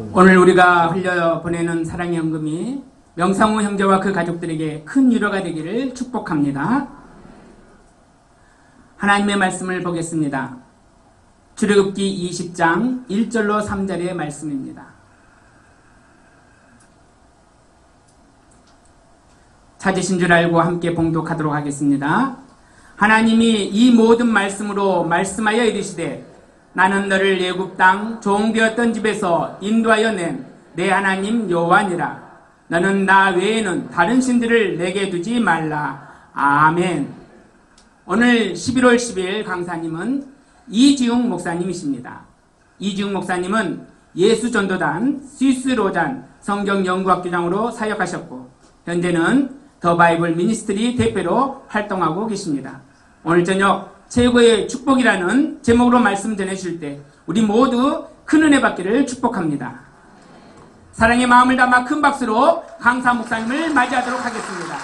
오늘 우리가 흘려보내는 사랑의 헌금이 명상호 형제와 그 가족들에게 큰 위로가 되기를 축복합니다. 하나님의 말씀을 보겠습니다. 출애굽기 20장 1절로 3절의 말씀입니다. 찾으신 줄 알고 함께 봉독하도록 하겠습니다. 하나님이 이 모든 말씀으로 말씀하여 이르시되 나는 너를 애굽 땅 종되었던 집에서 인도하여 낸 내 하나님 여호와니라. 너는 나 외에는 다른 신들을 내게 두지 말라. 아멘. 오늘 11월 10일 강사님은 이지웅 목사님이십니다. 이지웅 목사님은 예수전도단 스위스 로잔 성경연구학교장으로 사역하셨고 현재는 더 바이블 미니스트리 대표로 활동하고 계십니다. 오늘 저녁 최고의 축복이라는 제목으로 말씀 전해주실 때 우리 모두 큰 은혜 받기를 축복합니다. 사랑의 마음을 담아 큰 박수로 강사 목사님을 맞이하도록 하겠습니다.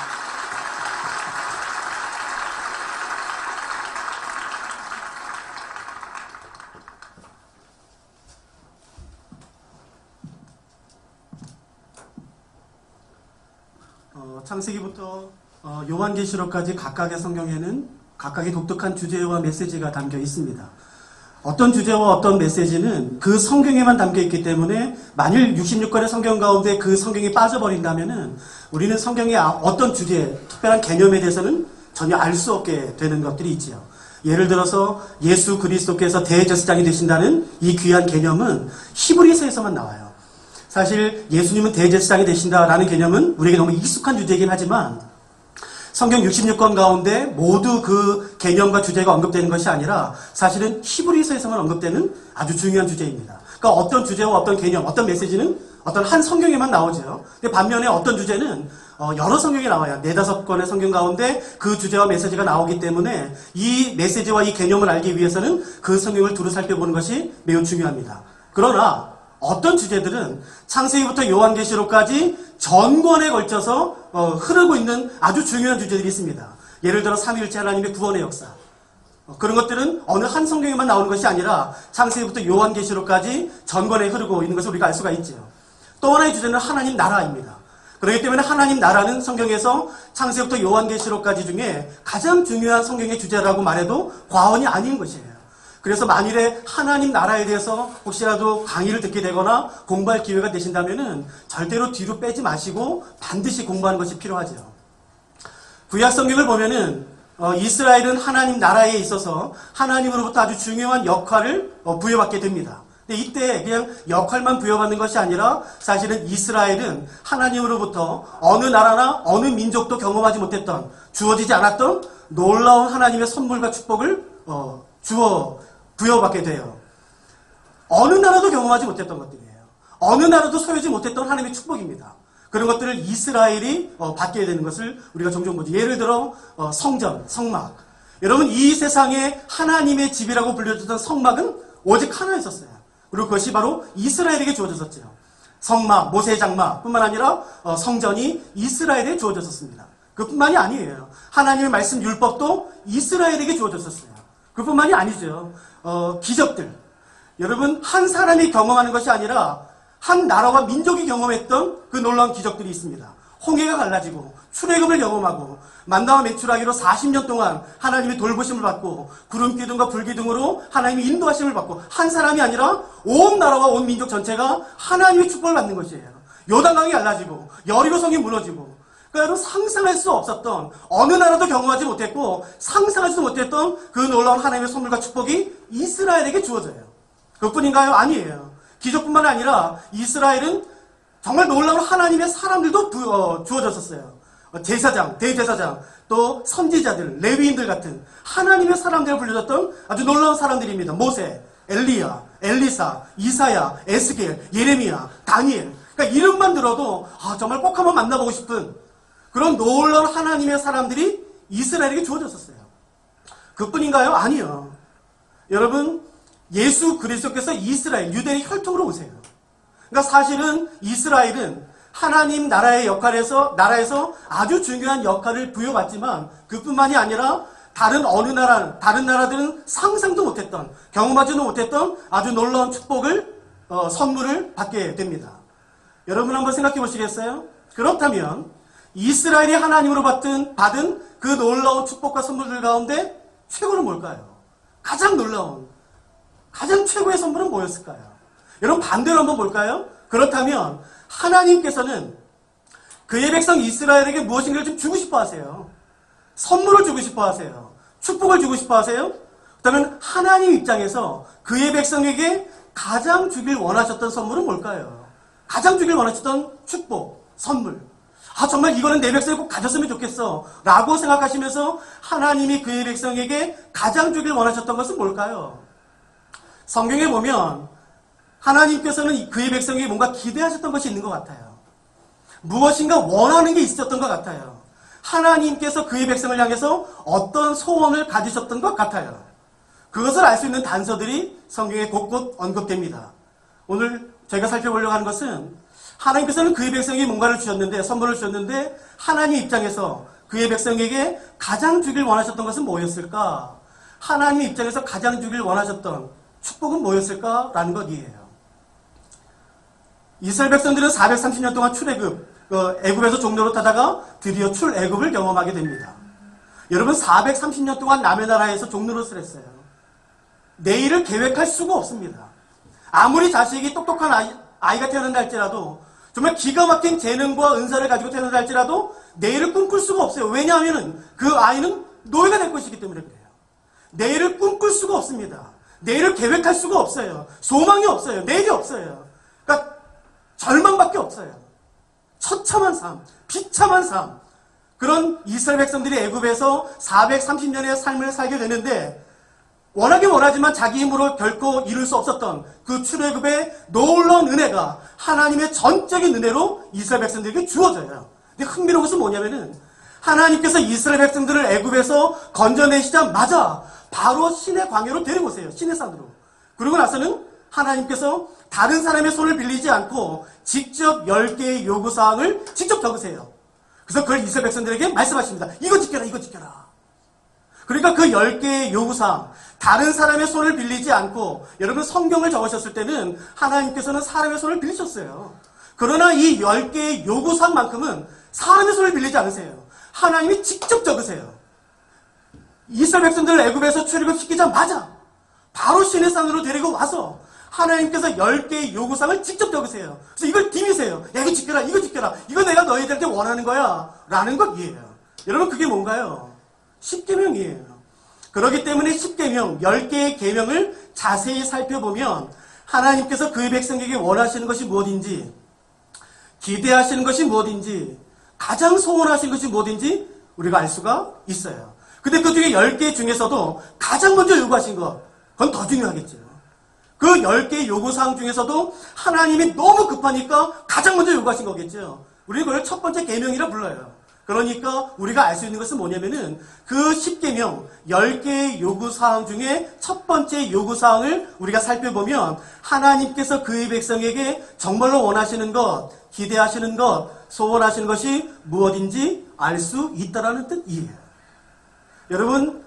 창세기부터 요한계시록까지 각각의 성경에는 각각의 독특한 주제와 메시지가 담겨 있습니다. 어떤 주제와 어떤 메시지는 그 성경에만 담겨 있기 때문에 만일 66권의 성경 가운데 그 성경이 빠져버린다면은 우리는 성경의 어떤 주제, 특별한 개념에 대해서는 전혀 알 수 없게 되는 것들이 있지요. 예를 들어서 예수 그리스도께서 대제사장이 되신다는 이 귀한 개념은 히브리서에서만 나와요. 사실 예수님은 대제사장이 되신다라는 개념은 우리에게 너무 익숙한 주제이긴 하지만 성경 66권 가운데 모두 그 개념과 주제가 언급되는 것이 아니라 사실은 히브리서에서만 언급되는 아주 중요한 주제입니다. 그러니까 어떤 주제와 어떤 개념, 어떤 메시지는 어떤 한 성경에만 나오죠. 근데 반면에 어떤 주제는 여러 성경에 나와요. 4-5권의 성경 가운데 그 주제와 메시지가 나오기 때문에 이 메시지와 이 개념을 알기 위해서는 그 성경을 두루 살펴보는 것이 매우 중요합니다. 그러나 어떤 주제들은 창세기부터 요한계시록까지 전권에 걸쳐서 흐르고 있는 아주 중요한 주제들이 있습니다. 예를 들어 삼위일체 하나님의 구원의 역사. 그런 것들은 어느 한 성경에만 나오는 것이 아니라 창세기부터 요한계시록까지 전권에 흐르고 있는 것을 우리가 알 수가 있죠. 또 하나의 주제는 하나님 나라입니다. 그렇기 때문에 하나님 나라는 성경에서 창세기부터 요한계시록까지 중에 가장 중요한 성경의 주제라고 말해도 과언이 아닌 것이에요. 그래서 만일에 하나님 나라에 대해서 혹시라도 강의를 듣게 되거나 공부할 기회가 되신다면은 절대로 뒤로 빼지 마시고 반드시 공부하는 것이 필요하죠. 구약 성경을 보면은 이스라엘은 하나님 나라에 있어서 하나님으로부터 아주 중요한 역할을 부여받게 됩니다. 근데 이때 그냥 역할만 부여받는 것이 아니라 사실은 이스라엘은 하나님으로부터 어느 나라나 어느 민족도 경험하지 못했던 주어지지 않았던 놀라운 하나님의 선물과 축복을 부여받게 돼요. 어느 나라도 경험하지 못했던 것들이에요. 어느 나라도 소유하지 못했던 하나님의 축복입니다. 그런 것들을 이스라엘이 받게 되는 것을 우리가 종종 보죠. 예를 들어 성전, 성막. 여러분 이 세상에 하나님의 집이라고 불려졌던 성막은 오직 하나 있었어요. 그리고 그것이 바로 이스라엘에게 주어졌었죠. 성막, 모세의 장막 뿐만 아니라 성전이 이스라엘에 주어졌었습니다. 그뿐만이 아니에요. 하나님의 말씀 율법도 이스라엘에게 주어졌었어요. 그뿐만이 아니죠. 기적들. 여러분 한 사람이 경험하는 것이 아니라 한 나라와 민족이 경험했던 그 놀라운 기적들이 있습니다. 홍해가 갈라지고 출애굽을 경험하고 만나와 메추라기로 40년 동안 하나님의 돌보심을 받고 구름기둥과 불기둥으로 하나님의 인도하심을 받고 한 사람이 아니라 온 나라와 온 민족 전체가 하나님의 축복을 받는 것이에요. 요단강이 갈라지고 여리고성이 무너지고 그러니까 여러분 상상할 수 없었던 어느 나라도 경험하지 못했고 상상하지도 못했던 그 놀라운 하나님의 선물과 축복이 이스라엘에게 주어져요. 그것뿐인가요? 아니에요. 기적뿐만 아니라 이스라엘은 정말 놀라운 하나님의 사람들도 주어졌었어요. 제사장, 대제사장, 또 선지자들, 레위인들 같은 하나님의 사람들을 불려졌던 아주 놀라운 사람들입니다. 모세, 엘리야, 엘리사, 이사야, 에스겔, 예레미야, 다니엘. 그러니까 이름만 들어도 정말 꼭 한번 만나보고 싶은 그런 놀라운 하나님의 사람들이 이스라엘에게 주어졌었어요. 그뿐인가요? 아니요. 여러분 예수 그리스도께서 이스라엘, 유대의 혈통으로 오세요. 그러니까 사실은 이스라엘은 하나님 나라의 나라에서 아주 중요한 역할을 부여받지만 그뿐만이 아니라 다른 어느 나라들은 상상도 못했던, 경험하지도 못했던 아주 놀라운 축복을 선물을 받게 됩니다. 여러분 한번 생각해 보시겠어요? 그렇다면 이스라엘이 하나님으로 받은 그 놀라운 축복과 선물들 가운데 최고는 뭘까요? 가장 놀라운, 가장 최고의 선물은 뭐였을까요? 여러분 반대로 한번 볼까요? 그렇다면 하나님께서는 그의 백성 이스라엘에게 무엇인가를 좀 주고 싶어 하세요. 선물을 주고 싶어 하세요. 축복을 주고 싶어 하세요. 그렇다면 하나님 입장에서 그의 백성에게 가장 주길 원하셨던 선물은 뭘까요? 가장 주길 원하셨던 축복, 선물. 정말 이거는 내 백성이 꼭 가졌으면 좋겠어 라고 생각하시면서 하나님이 그의 백성에게 가장 주길 원하셨던 것은 뭘까요? 성경에 보면 하나님께서는 그의 백성에게 뭔가 기대하셨던 것이 있는 것 같아요. 무엇인가 원하는 게 있었던 것 같아요. 하나님께서 그의 백성을 향해서 어떤 소원을 가지셨던 것 같아요. 그것을 알 수 있는 단서들이 성경에 곳곳 언급됩니다. 오늘 저희가 살펴보려고 하는 것은 하나님께서는 그의 백성에게 뭔가를 주셨는데, 선물을 주셨는데 하나님 입장에서 그의 백성에게 가장 주길 원하셨던 것은 뭐였을까? 하나님 입장에서 가장 주길 원하셨던 축복은 뭐였을까라는 것이에요. 이스라엘 백성들은 430년 동안 애굽에서 종로로 타다가 드디어 출애굽을 경험하게 됩니다. 여러분 430년 동안 남의 나라에서 종노릇을 했어요. 내일을 계획할 수가 없습니다. 아무리 자식이 똑똑한 아이가 태어난다 할지라도, 정말 기가 막힌 재능과 은사를 가지고 태어난다 할지라도 내일을 꿈꿀 수가 없어요. 왜냐하면 그 아이는 노예가 될 것이기 때문에 그래요. 내일을 꿈꿀 수가 없습니다. 내일을 계획할 수가 없어요. 소망이 없어요. 내일이 없어요. 그러니까 절망밖에 없어요. 처참한 삶, 비참한 삶. 그런 이스라엘 백성들이 애굽에서 430년의 삶을 살게 되는데, 원하긴 원하지만 자기 힘으로 결코 이룰 수 없었던 그 출애굽의 놀라운 은혜가 하나님의 전적인 은혜로 이스라엘 백성들에게 주어져요. 근데 흥미로운 것은 뭐냐면은 하나님께서 이스라엘 백성들을 애굽에서 건져내시자마자 바로 신의 광야로 데리고 오세요. 신의 산으로. 그러고 나서는 하나님께서 다른 사람의 손을 빌리지 않고 직접 10개의 요구사항을 직접 적으세요. 그래서 그걸 이스라엘 백성들에게 말씀하십니다. 이거 지켜라, 이거 지켜라. 그러니까 그 10개의 요구사항, 다른 사람의 손을 빌리지 않고, 여러분 성경을 적으셨을 때는 하나님께서는 사람의 손을 빌리셨어요. 그러나 이 10개의 요구사항만큼은 사람의 손을 빌리지 않으세요. 하나님이 직접 적으세요. 이스라엘 백성들을 애굽에서 출애굽시키자마자 바로 신의 산으로 데리고 와서 하나님께서 10개의 요구사항을 직접 적으세요. 그래서 이걸 디미세요. 야, 이거 지켜라, 이거 지켜라. 이거 내가 너희들한테 원하는 거야. 라는 것이에요. 여러분 그게 뭔가요? 10계명이에요. 그렇기 때문에 10계명, 10개의 계명을 자세히 살펴보면 하나님께서 그의 백성에게 원하시는 것이 무엇인지, 기대하시는 것이 무엇인지, 가장 소원하신 것이 무엇인지 우리가 알 수가 있어요. 근데 그 중에 10개 중에서도 가장 먼저 요구하신 것, 그건 더 중요하겠죠. 그 10개의 요구사항 중에서도 하나님이 너무 급하니까 가장 먼저 요구하신 거겠죠. 우리는 그걸 첫 번째 계명이라 불러요. 그러니까 우리가 알 수 있는 것은 뭐냐면은 그 10계명, 10개의 요구사항 중에 첫 번째 요구사항을 우리가 살펴보면 하나님께서 그의 백성에게 정말로 원하시는 것, 기대하시는 것, 소원하시는 것이 무엇인지 알 수 있다라는 뜻이에요. 여러분,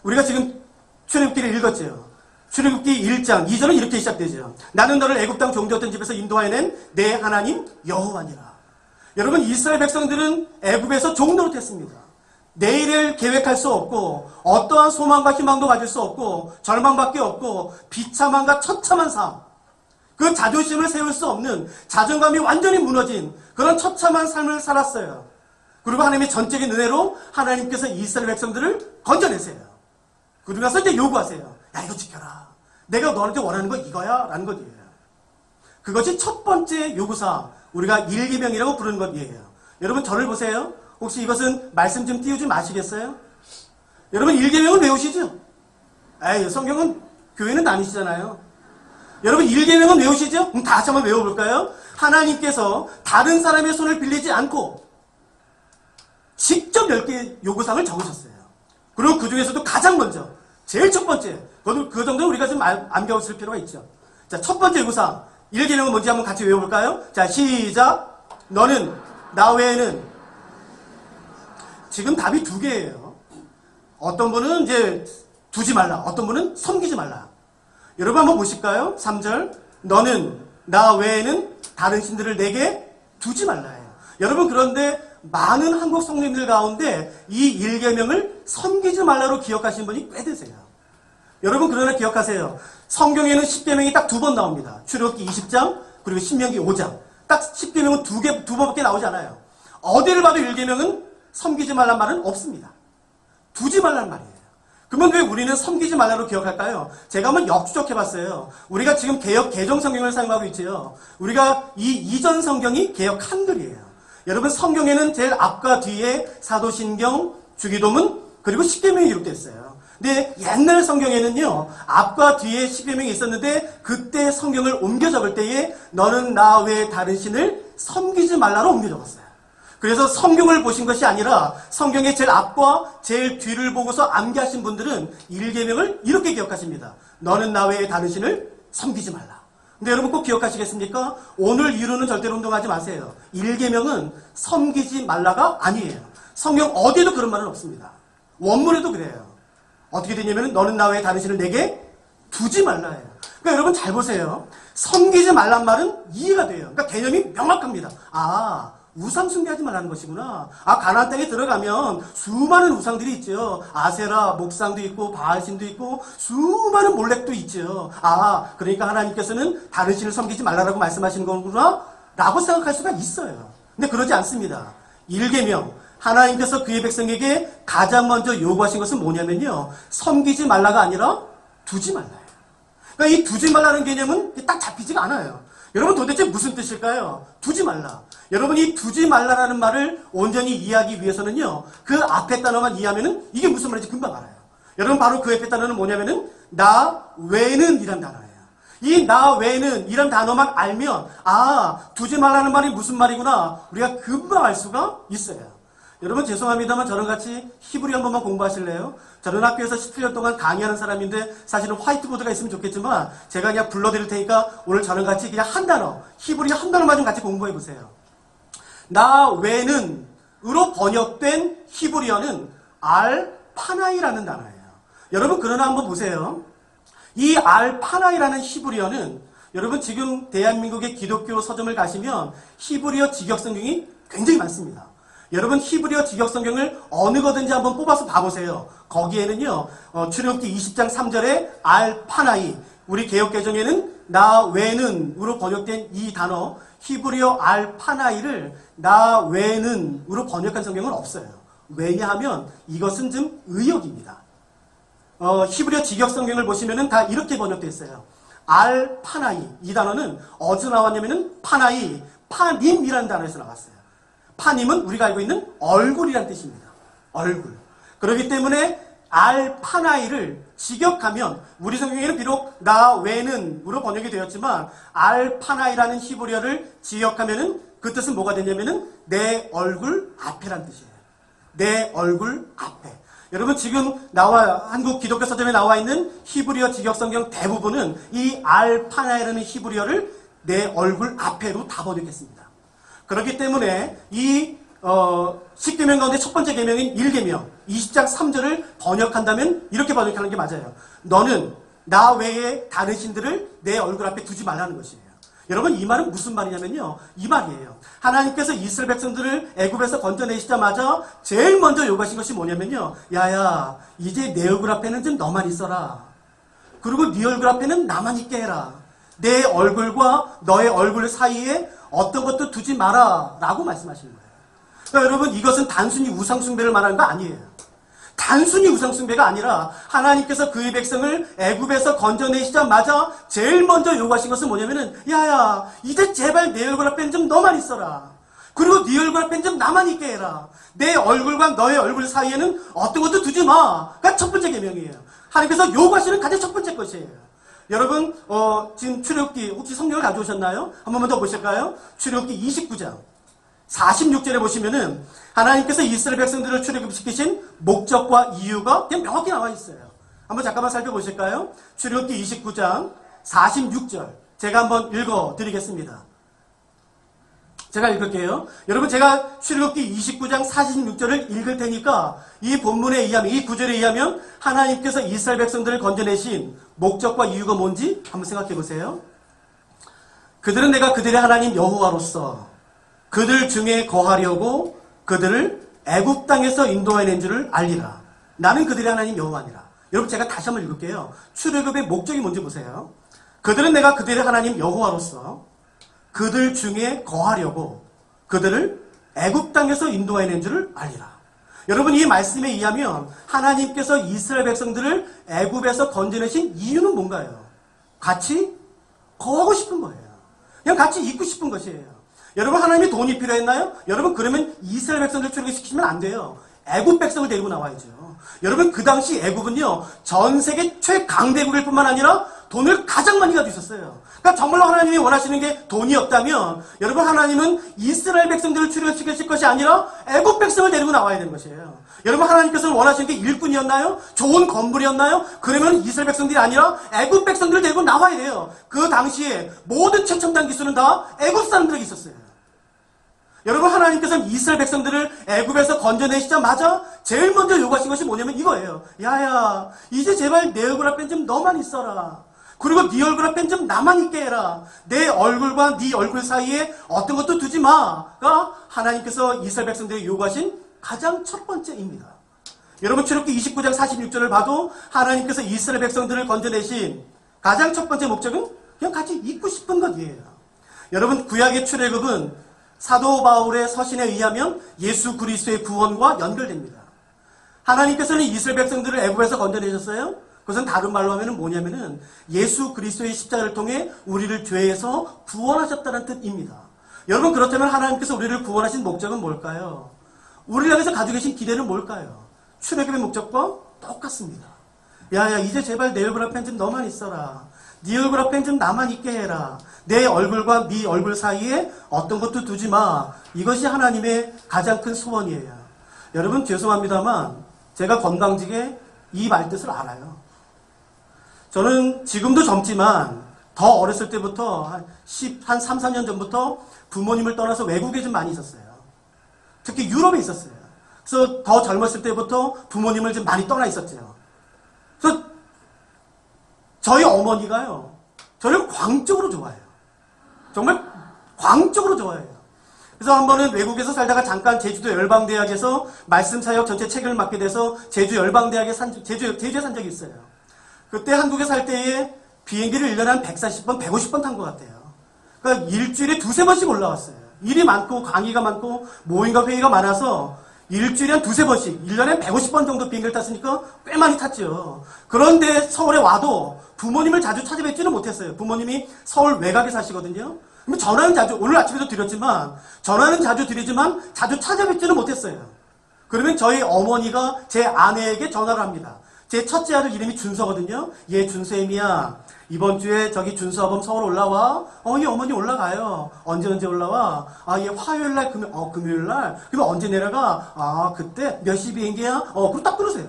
우리가 지금 출애굽기를 읽었죠. 출애굽기 1장 2절은 이렇게 시작되죠. 나는 너를 애굽 땅 종되었던 집에서 인도하여낸 내 하나님 여호와니라. 여러분 이스라엘 백성들은 애굽에서 종노릇했습니다. 내일을 계획할 수 없고 어떠한 소망과 희망도 가질 수 없고 절망밖에 없고 비참함과 처참한 삶, 그 자존심을 세울 수 없는, 자존감이 완전히 무너진 그런 처참한 삶을 살았어요. 그리고 하나님의 전적인 은혜로 하나님께서 이스라엘 백성들을 건져내세요. 그러고 나서 이제 요구하세요. 야, 이거 지켜라. 내가 너한테 원하는 거 이거야 라는 것이에요. 그것이 첫 번째 요구사항, 우리가 1계명이라고 부르는 것이에요. 여러분 저를 보세요. 혹시 이것은 말씀 좀 띄우지 마시겠어요? 여러분 1계명은 외우시죠? 에이, 성경은 교회는 다니시잖아요. 여러분 1계명은 외우시죠? 그럼 다 같이 한번 외워볼까요? 하나님께서 다른 사람의 손을 빌리지 않고 직접 10개의 요구사항을 적으셨어요. 그리고 그 중에서도 가장 먼저, 제일 첫 번째, 그 정도 우리가 좀 암기했을 필요가 있죠. 자, 첫 번째 요구사항, 1계명은 뭔지 한번 같이 외워볼까요? 자, 시작. 너는 나 외에는. 지금 답이 두 개예요. 어떤 분은 이제 두지 말라, 어떤 분은 섬기지 말라. 여러분 한번 보실까요? 3절. 너는 나 외에는 다른 신들을 내게 두지 말라예요. 여러분, 그런데 많은 한국 성도님들 가운데 이 1계명을 섬기지 말라로 기억하시는 분이 꽤 되세요. 여러분, 그러나 기억하세요. 성경에는 10계명이 딱 2번 나옵니다. 출애굽기 20장 그리고 신명기 5장. 딱 10계명은 두 번밖에 나오지 않아요. 어디를 봐도 1계명은 섬기지 말란 말은 없습니다. 두지 말란 말이에요. 그러면 왜 우리는 섬기지 말라로 기억할까요? 제가 한번 역추적해봤어요. 우리가 지금 개역 개정 성경을 사용하고 있지요. 우리가 이 이전 성경이 개역 한글이에요. 여러분, 성경에는 제일 앞과 뒤에 사도신경, 주기도문 그리고 십계명이 기록되어 있어요. 근데 옛날 성경에는요, 앞과 뒤에 십계명이 있었는데 그때 성경을 옮겨 적을 때에 너는 나 외에 다른 신을 섬기지 말라로 옮겨 적었어요. 그래서 성경을 보신 것이 아니라 성경의 제일 앞과 제일 뒤를 보고서 암기하신 분들은 1계명을 이렇게 기억하십니다. 너는 나 외에 다른 신을 섬기지 말라. 근데 여러분 꼭 기억하시겠습니까? 오늘 이루는 절대로 운동하지 마세요. 1계명은 섬기지 말라가 아니에요. 성경 어디에도 그런 말은 없습니다. 원문에도 그래요. 어떻게 되냐면 너는 나 외에 다른 신을 내게 두지 말라예요. 그러니까 여러분 잘 보세요. 섬기지 말란 말은 이해가 돼요. 그러니까 개념이 명확합니다. 아, 우상 숭배하지 말라는 것이구나. 아, 가나안 땅에 들어가면 수많은 우상들이 있죠. 아세라, 목상도 있고 바알신도 있고 수많은 몰렉도 있죠. 아, 그러니까 하나님께서는 다른 신을 섬기지 말라라고 말씀하시는 거구나 라고 생각할 수가 있어요. 근데 그러지 않습니다. 1계명, 하나님께서 그의 백성에게 가장 먼저 요구하신 것은 뭐냐면요, 섬기지 말라가 아니라 두지 말라예요. 그러니까 이 두지 말라는 개념은 딱 잡히지가 않아요. 여러분, 도대체 무슨 뜻일까요? 두지 말라. 여러분, 이 두지 말라라는 말을 온전히 이해하기 위해서는요, 그 앞에 단어만 이해하면은 이게 무슨 말인지 금방 알아요. 여러분, 바로 그 앞에 단어는 뭐냐면은 나 외는 이란 단어예요. 이 나 외는 이란 단어만 알면 아, 두지 말라는 말이 무슨 말이구나 우리가 금방 알 수가 있어요. 여러분, 죄송합니다만 저랑 같이 히브리 한 번만 공부하실래요? 저는 학교에서 17년 동안 강의하는 사람인데 사실은 화이트보드가 있으면 좋겠지만 제가 그냥 불러드릴 테니까 오늘 저랑 같이 그냥 한 단어, 히브리 한 단어만 좀 같이 공부해 보세요. 나 외는 으로 번역된 히브리어는 알파나이라는 단어예요. 여러분, 그러나 한번 보세요. 이 알파나이라는 히브리어는 여러분 지금 대한민국의 기독교 서점을 가시면 히브리어 직역성경이 굉장히 많습니다. 여러분, 히브리어 직역성경을 어느 거든지 한번 뽑아서 봐보세요. 거기에는요, 출애굽기 20장 3절에 알파나이, 우리 개역개정에는 나 외는 으로 번역된 이 단어 히브리어 알파나이를 나 외는 으로 번역한 성경은 없어요. 왜냐하면 이것은 좀 의역입니다. 히브리어 직역성경을 보시면은 다 이렇게 번역되어 있어요. 알파나이, 이 단어는 어디서 나왔냐면은 파나이, 파님이라는 단어에서 나왔어요. 파님은 우리가 알고 있는 얼굴이란 뜻입니다. 얼굴. 그렇기 때문에 알파나이를 직역하면 우리 성경에는 비록 나 외는 으로 번역이 되었지만 알파나이라는 히브리어를 직역하면은 그 뜻은 뭐가 되냐면은 내 얼굴 앞에란 뜻이에요. 내 얼굴 앞에. 여러분, 지금 한국 기독교 서점에 나와 있는 히브리어 직역성경 대부분은 이 알파나이라는 히브리어를 내 얼굴 앞에로 다 번역했습니다. 그렇기 때문에 이 10계명 가운데 첫 번째 계명인 1계명 20장 3절을 번역한다면 이렇게 번역하는 게 맞아요. 너는 나 외에 다른 신들을 내 얼굴 앞에 두지 말라는 것이에요. 여러분, 이 말은 무슨 말이냐면요, 이 말이에요. 하나님께서 이스라엘 백성들을 애굽에서 건져내시자마자 제일 먼저 요구하신 것이 뭐냐면요, 야야, 이제 내 얼굴 앞에는 좀 너만 있어라. 그리고 네 얼굴 앞에는 나만 있게 해라. 내 얼굴과 너의 얼굴 사이에 어떤 것도 두지 마라 라고 말씀하시는 거예요. 그러니까 여러분, 이것은 단순히 우상숭배를 말하는 거 아니에요. 단순히 우상숭배가 아니라 하나님께서 그의 백성을 애굽에서 건져내시자마자 제일 먼저 요구하신 것은 뭐냐면은 야야, 이제 제발 내 얼굴 앞에는 좀 너만 있어라. 그리고 네 얼굴 앞에는 좀 나만 있게 해라. 내 얼굴과 너의 얼굴 사이에는 어떤 것도 두지 마. 그러니까 첫 번째 계명이에요. 하나님께서 요구하시는 가장 첫 번째 것이에요. 여러분, 지금 출애굽기 혹시 성경을 가져오셨나요? 한 번만 더 보실까요? 출애굽기 29장 46절에 보시면은 하나님께서 이스라엘 백성들을 출애굽시키신 목적과 이유가 그냥 명확히 나와 있어요. 한번 잠깐만 살펴보실까요? 출애굽기 29장 46절 제가 한번 읽어드리겠습니다. 제가 읽을게요. 여러분, 제가 출애굽기 29장 46절을 읽을 테니까 이 본문에 의하면, 이 구절에 의하면 하나님께서 이스라엘 백성들을 건져내신 목적과 이유가 뭔지 한번 생각해 보세요. 그들은 내가 그들의 하나님 여호와로서 그들 중에 거하려고 그들을 애굽 땅에서 인도해낸 줄을 알리라. 나는 그들의 하나님 여호와니라. 여러분 제가 다시 한번 읽을게요. 출애굽의 목적이 뭔지 보세요. 그들은 내가 그들의 하나님 여호와로서 그들 중에 거하려고 그들을 애굽 땅에서 인도해낸 줄을 알리라. 여러분 이 말씀에 의하면 하나님께서 이스라엘 백성들을 애굽에서 건져내신 이유는 뭔가요? 같이 거하고 싶은 거예요. 그냥 같이 있고 싶은 것이에요. 여러분 하나님이 돈이 필요했나요? 여러분 그러면 이스라엘 백성들 출애굽시키면 안 돼요. 애굽 백성을 데리고 나와야죠. 여러분 그 당시 애굽은요 전 세계 최강대국일 뿐만 아니라 돈을 가장 많이 가지고 있었어요. 그러니까 정말로 하나님이 원하시는 게 돈이었다면 여러분 하나님은 이스라엘 백성들을 출애굽시킬 것이 아니라 애굽 백성을 데리고 나와야 되는 것이에요. 여러분 하나님께서 원하시는 게 일꾼이었나요? 좋은 건물이었나요? 그러면 이스라엘 백성들이 아니라 애굽 백성들을 데리고 나와야 돼요. 그 당시에 모든 최첨단 기술은 다 애굽 사람들에게 있었어요. 여러분 하나님께서는 이스라엘 백성들을 애굽에서 건져내시자마자 제일 먼저 요구하신 것이 뭐냐면 이거예요. 야야 이제 제발 내 얼굴 앞엔 좀 너만 있어라. 그리고 네 얼굴 앞엔 좀 나만 있게 해라. 내 얼굴과 네 얼굴 사이에 어떤 것도 두지 마가 하나님께서 이스라엘 백성들에게 요구하신 가장 첫 번째입니다. 여러분 출애굽기 29장 46절을 봐도 하나님께서 이스라엘 백성들을 건져내신 가장 첫 번째 목적은 그냥 같이 있고 싶은 것이에요. 여러분 구약의 출애굽은 사도 바울의 서신에 의하면 예수 그리스도의 구원과 연결됩니다. 하나님께서는 이스라엘 백성들을 애굽에서 건져내셨어요. 그것은 다른 말로 하면 뭐냐면은 예수 그리스도의 십자가를 통해 우리를 죄에서 구원하셨다는 뜻입니다. 여러분 그렇다면 하나님께서 우리를 구원하신 목적은 뭘까요? 우리를 향해서 가지고 계신 기대는 뭘까요? 출애굽의 목적과 똑같습니다. 야야 이제 제발 내 얼굴 앞엔 좀 너만 있어라. 네 얼굴 앞엔 좀 나만 있게 해라. 내 얼굴과 네 얼굴 사이에 어떤 것도 두지 마. 이것이 하나님의 가장 큰 소원이에요. 여러분 죄송합니다만 제가 건방지게 이 말뜻을 알아요. 저는 지금도 젊지만 더 어렸을 때부터 한 3, 4년 전부터 부모님을 떠나서 외국에 좀 많이 있었어요. 특히 유럽에 있었어요. 그래서 더 젊었을 때부터 부모님을 좀 많이 떠나 있었죠. 그래서 저희 어머니가요, 저를 광적으로 좋아해요. 정말 광적으로 좋아해요. 그래서 한 번은 외국에서 살다가 잠깐 제주도 열방대학에서 말씀사역 전체 책을 맡게 돼서 제주에 산 적이 있어요. 그때 한국에 살 때에 비행기를 1년에 한 140번, 150번 탄 것 같아요. 그러니까 일주일에 두세 번씩 올라왔어요. 일이 많고 강의가 많고 모임과 회의가 많아서 일주일에 한 두세 번씩 1년에 150번 정도 비행기를 탔으니까 꽤 많이 탔죠. 그런데 서울에 와도 부모님을 자주 찾아뵙지는 못했어요. 부모님이 서울 외곽에 사시거든요. 전화는 자주, 오늘 아침에도 드렸지만 전화는 자주 드리지만 자주 찾아뵙지는 못했어요. 그러면 저희 어머니가 제 아내에게 전화를 합니다. 제 첫째 아들 이름이 준서거든요. 얘 준서엠이야. 이번 주에 저기 준서아범 서울 올라와. 예 어머니 올라가요. 언제 올라와? 얘 화요일 날 금요일 날. 그러면 언제 내려가? 그때 몇 시 비행기야? 그럼 딱 끊으세요.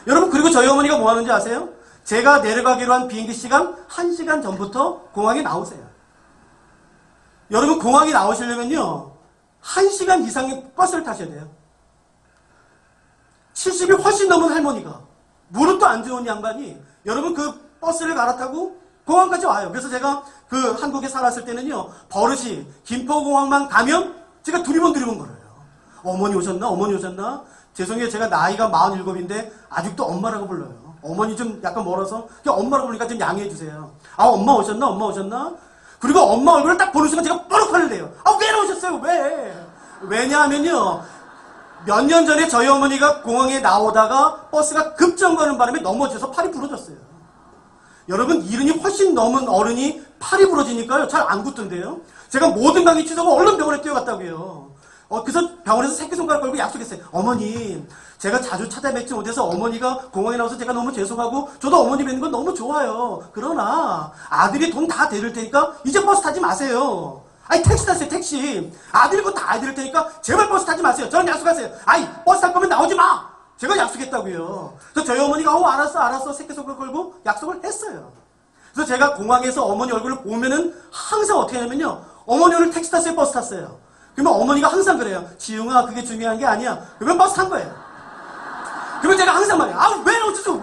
여러분 그리고 저희 어머니가 뭐 하는지 아세요? 제가 내려가기로 한 비행기 시간 1시간 전부터 공항에 나오세요. 여러분 공항에 나오시려면요 1시간 이상의 버스를 타셔야 돼요. 70이 훨씬 넘은 할머니가 무릎도 안 좋은 양반이 여러분 그 버스를 갈아타고 공항까지 와요. 그래서 제가 그 한국에 살았을 때는요 버릇이 김포공항만 가면 제가 두리번 걸어요. 어머니 오셨나? 죄송해요. 제가 나이가 47인데 아직도 엄마라고 불러요. 어머니 좀 약간 멀어서 그냥 엄마라고 부르니까 좀 양해해 주세요. 엄마 오셨나? 그리고 엄마 얼굴을 딱 보는 순간 제가 뻐럭 화를 내요. 왜 나오셨어요? 왜? 왜냐하면요 몇 년 전에 저희 어머니가 공항에 나오다가 버스가 급정거하는 바람에 넘어져서 팔이 부러졌어요. 여러분 이른이 훨씬 넘은 어른이 팔이 부러지니까요 잘 안 굳던데요. 제가 모든 강의 취소하고 얼른 병원에 뛰어갔다고요. 그래서 병원에서 새끼손가락 걸고 약속했어요. 어머니 제가 자주 찾아뵙지 못해서 어머니가 공항에 나와서 제가 너무 죄송하고 저도 어머니 뵙는 건 너무 좋아요. 그러나 아들이 돈 다 대줄 테니까 이제 버스 타지 마세요. 택시 타세요. 택시. 아들이 그거 다 대줄 테니까 제발 버스 타지 마세요. 저랑 약속하세요. 버스 탈 거면 나오지 마. 제가 약속했다고요. 그래서 저희 어머니가 알았어 새끼손가락 걸고 약속을 했어요. 그래서 제가 공항에서 어머니 얼굴을 보면은 항상 어떻게 하냐면요 어머니 오늘 택시 탔어요? 버스 탔어요? 그러면 어머니가 항상 그래요. 지웅아 그게 중요한 게 아니야. 그러면 버스 탄 거예요. 그러면 제가 항상 말해요. 왜 나오셨어요?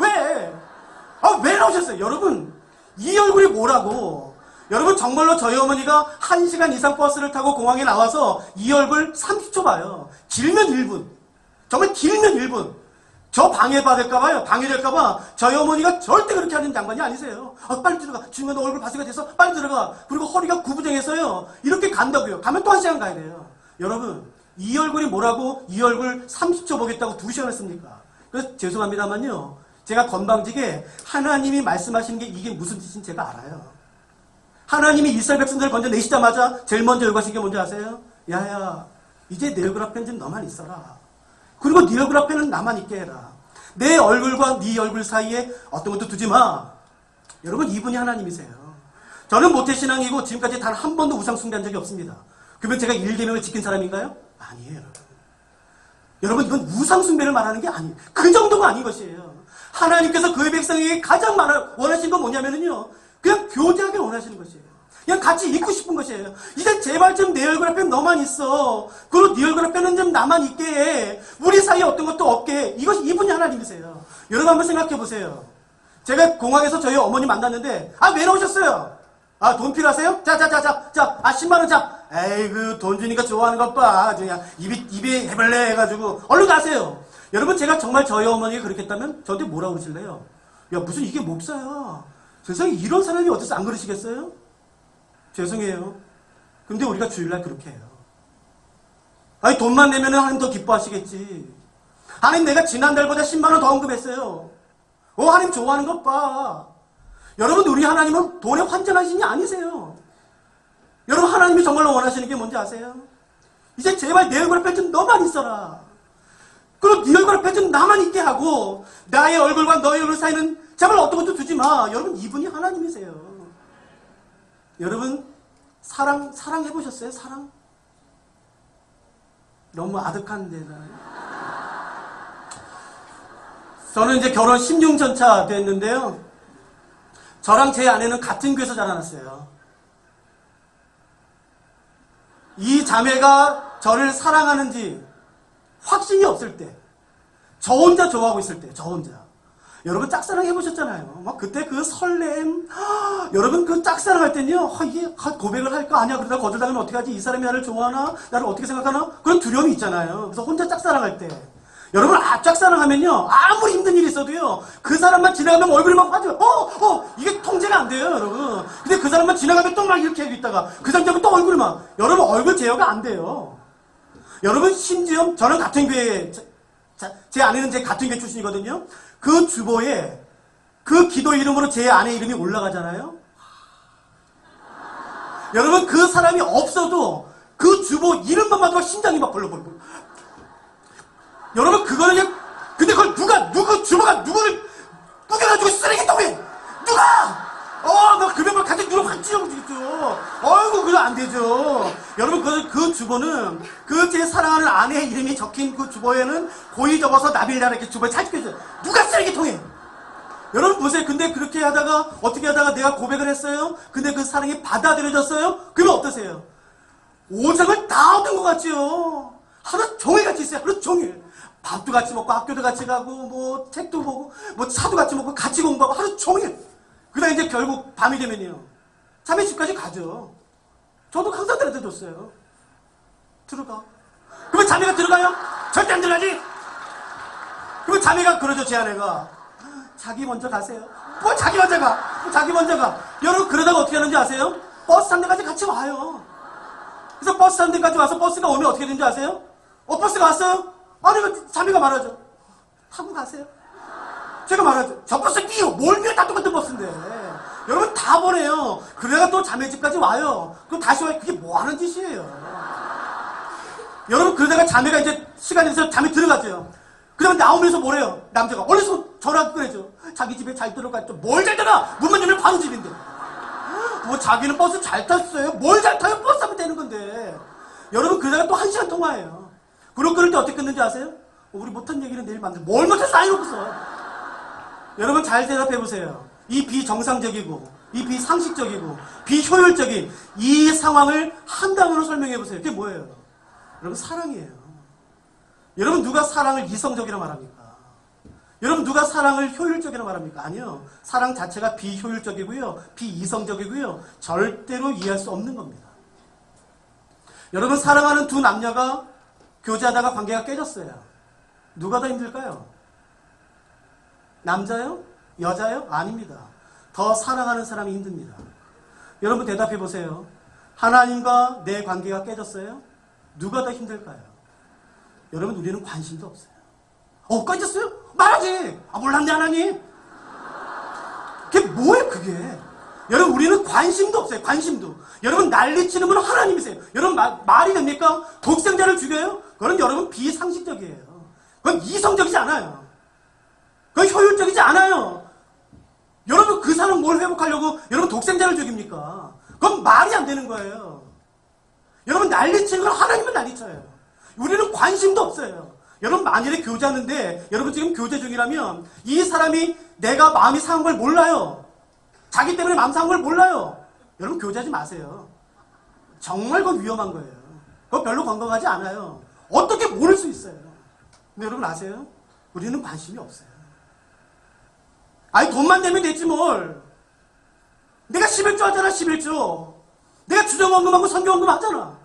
왜 나오셨어요? 여러분 이 얼굴이 뭐라고? 여러분 정말로 저희 어머니가 1시간 이상 버스를 타고 공항에 나와서 이 얼굴 30초 봐요. 길면 1분. 정말 길면 1분. 저 방해받을까봐요. 방해될까봐 저희 어머니가 절대 그렇게 하는 장관이 아니세요. 빨리 들어가. 주면 너 얼굴 바스가 돼서 빨리 들어가. 그리고 허리가 구부정해서요. 이렇게 간다고요. 가면 또 1시간 가야 돼요. 여러분 이 얼굴이 뭐라고 이 얼굴 30초 보겠다고 2시간을 씁니까? 그래서 죄송합니다만요. 제가 건방지게 하나님이 말씀하시는 게 이게 무슨 뜻인지 제가 알아요. 하나님이 이스라엘 백성들을 건져 내시자마자 제일 먼저 요구하신 게 뭔지 아세요? 야야 이제 내 얼굴 앞에는 좀 너만 있어라. 그리고 네 얼굴 앞에는 나만 있게 해라. 내 얼굴과 네 얼굴 사이에 어떤 것도 두지 마. 여러분 이분이 하나님이세요. 저는 모태신앙이고 지금까지 단 한 번도 우상 숭배한 적이 없습니다. 그러면 제가 1계명을 지킨 사람인가요? 아니에요. 여러분. 여러분 이건 우상 숭배를 말하는 게 아니에요. 그 정도가 아닌 것이에요. 하나님께서 그의 백성에게 가장 원하시는 건 뭐냐면요. 그냥 교제하게 원하시는 것이에요. 그냥 같이 있고 싶은 것이에요. 이제 제발 좀 내 얼굴 앞에 너만 있어. 그리고 네 얼굴 앞에는 좀 나만 있게 해. 우리 사이에 어떤 것도 없게 해. 이분이 하나님이세요. 여러분 한번 생각해 보세요. 제가 공항에서 저희 어머니 만났는데 왜 나오셨어요? 돈 필요하세요? 자, 10만 원 자. 에이그 돈 주니까 좋아하는 것 봐. 그냥 입에 해볼래 해가지고 얼른 가세요. 여러분 제가 정말 저희 어머니가 그렇게 했다면 저한테 뭐라고 그러실래요? 야 무슨 이게 목사야. 세상에 이런 사람이 어째서 안 그러시겠어요? 죄송해요. 근데 우리가 주일날 그렇게 해요. 돈만 내면 하나님 더 기뻐하시겠지. 하나님 내가 지난달보다 10만 원 더 언급했어요. 하나님 좋아하는 것 봐. 여러분 우리 하나님은 돈에 환전하신 분이 아니세요. 여러분 하나님이 정말로 원하시는 게 뭔지 아세요? 이제 제발 내 얼굴 앞에 좀 너만 있어라. 그리고 네 얼굴 앞에 좀 나만 있게 하고 나의 얼굴과 너의 얼굴 사이는 제발 어떤 것도 두지 마. 여러분 이분이 하나님이세요. 여러분 사랑 해보셨어요? 사랑? 너무 아득한데. 저는 이제 결혼 16년 차 됐는데요. 저랑 제 아내는 같은 교회에서 자라났어요. 이 자매가 저를 사랑하는지 확신이 없을 때, 저 혼자 좋아하고 있을 때, 저 혼자. 여러분 짝사랑 해보셨잖아요. 그때 그 설렘, 여러분 그 짝사랑 할 때는요, 이게 고백을 할까 아니야. 그러다 거절당하면 어떡하지? 이 사람이 나를 좋아하나? 나를 어떻게 생각하나? 그런 두려움이 있잖아요. 그래서 혼자 짝사랑 할 때. 여러분 짝사랑 하면요, 아무리 힘든 일이 있어도요, 그 사람만 지나가면 얼굴이 막 화져. 이게 통제가 안 돼요, 여러분. 근데 그 사람만 지나가면 또 막 이렇게 하고 있다가, 그 사람 또 얼굴이 막, 여러분 얼굴 제어가 안 돼요. 여러분 심지어 저는 같은 교회, 제 아내는 제 같은 교회 출신이거든요. 그 주보에 그 기도 이름으로 제 아내 이름이 올라가잖아요. 여러분 그 사람이 없어도 그 주보 이름만 봐도 심장이 막 벌렁벌렁. 여러분 그거는 그냥 근데 그걸 누구 주보가 누구를 뿌겨가지고 쓰레기통에 누가 너 그러면 같이 누가 확 찢어지겠죠. 그거 안 되죠. 여러분 그 주보는 그 제 사랑하는 아내의 이름이 적힌 그 주보에는 고이 접어서 나빌라라 이렇게 주보에 찰지겠죠. 누가 쓰레기통에. 여러분 보세요. 근데 그렇게 하다가 어떻게 하다가 내가 고백을 했어요. 근데 그 사랑이 받아들여졌어요. 그러면 어떠세요? 오장을 다 얻은 것 같지요. 하루 종일 같이 있어요. 하루 종일. 밥도 같이 먹고 학교도 같이 가고 뭐 책도 보고 뭐 차도 같이 먹고 같이 공부하고 하루 종일. 그다음에 이제 결국 밤이 되면요. 자매 집까지 가죠. 저도 항상 데려다 줬어요. 들어가. 그러면 자매가 들어가요? 절대 안 들어가지? 그러면 자매가 그러죠. 제 아내가. 자기 먼저 가세요. 뭐 자기 먼저 가. 자기 먼저 가. 여러분 그러다가 어떻게 하는지 아세요? 버스 한 대까지 같이 와요. 그래서 버스 한 대까지 와서 버스가 오면 어떻게 되는지 아세요? 버스가 왔어요? 아니 자매가 말하죠. 타고 가세요. 제가 말하죠. 저 버스 끼요. 뭘 끼요? 다 똑같은 버스인데. 여러분 다 보내요. 그래가 또 자매 집까지 와요. 그럼 다시 와요. 그게 뭐 하는 짓이에요. 여러분 그러다가 자매가 이제 시간이 돼서 잠이 들어가죠. 그러면 나오면서 뭐래요? 남자가 어디서 전화 끊어죠. 자기 집에 잘 들어갔죠. 뭘 잘 들어? 문만 열면 바로 집인데. 뭐 자기는 버스 잘 탔어요. 뭘 잘 타요? 버스 하면 되는 건데. 여러분 그러다가 또 1시간 통화해요. 그리고 끊을 때 어떻게 끊는지 아세요? 우리 못한 얘기는 내일 만들. 뭘 못해서 아니 없어. 여러분 잘 대답해보세요. 이 비정상적이고 이 비상식적이고 비효율적인 이 상황을 한 단어로 설명해보세요. 그게 뭐예요? 여러분 사랑이에요. 여러분 누가 사랑을 이성적이라 말합니까? 여러분 누가 사랑을 효율적이라고 말합니까? 아니요. 사랑 자체가 비효율적이고요. 비이성적이고요. 절대로 이해할 수 없는 겁니다. 여러분 사랑하는 두 남녀가 교제하다가 관계가 깨졌어요. 누가 더 힘들까요? 남자요? 여자요? 아닙니다. 더 사랑하는 사람이 힘듭니다. 여러분 대답해 보세요. 하나님과 내 관계가 깨졌어요? 누가 더 힘들까요? 여러분 우리는 관심도 없어요. 꺼졌어요? 말하지! 몰랐네 하나님. 그게 뭐예요 그게? 여러분 우리는 관심도 없어요. 관심도. 여러분 난리치는 분은 하나님이세요. 여러분 말이 됩니까? 독생자를 죽여요? 그건 여러분 비상식적이에요. 그건 이성적이지 않아요. 그건 효율적이지 않아요. 여러분 그 사람 뭘 회복하려고 여러분 독생자를 죽입니까? 그건 말이 안 되는 거예요. 여러분 난리치는 건 하나님은 난리쳐요. 우리는 관심도 없어요. 여러분 만일에 교제하는데 여러분 지금 교제 중이라면 이 사람이 내가 마음이 상한 걸 몰라요. 자기 때문에 마음 상한 걸 몰라요. 여러분 교제하지 마세요. 정말 그건 위험한 거예요. 그거 별로 건강하지 않아요. 어떻게 모를 수 있어요. 근데 여러분 아세요? 우리는 관심이 없어요. 아니 돈만 내면 되지 뭘. 내가 11조 하잖아 11조. 내가 주정원금하고 선교원금 하잖아.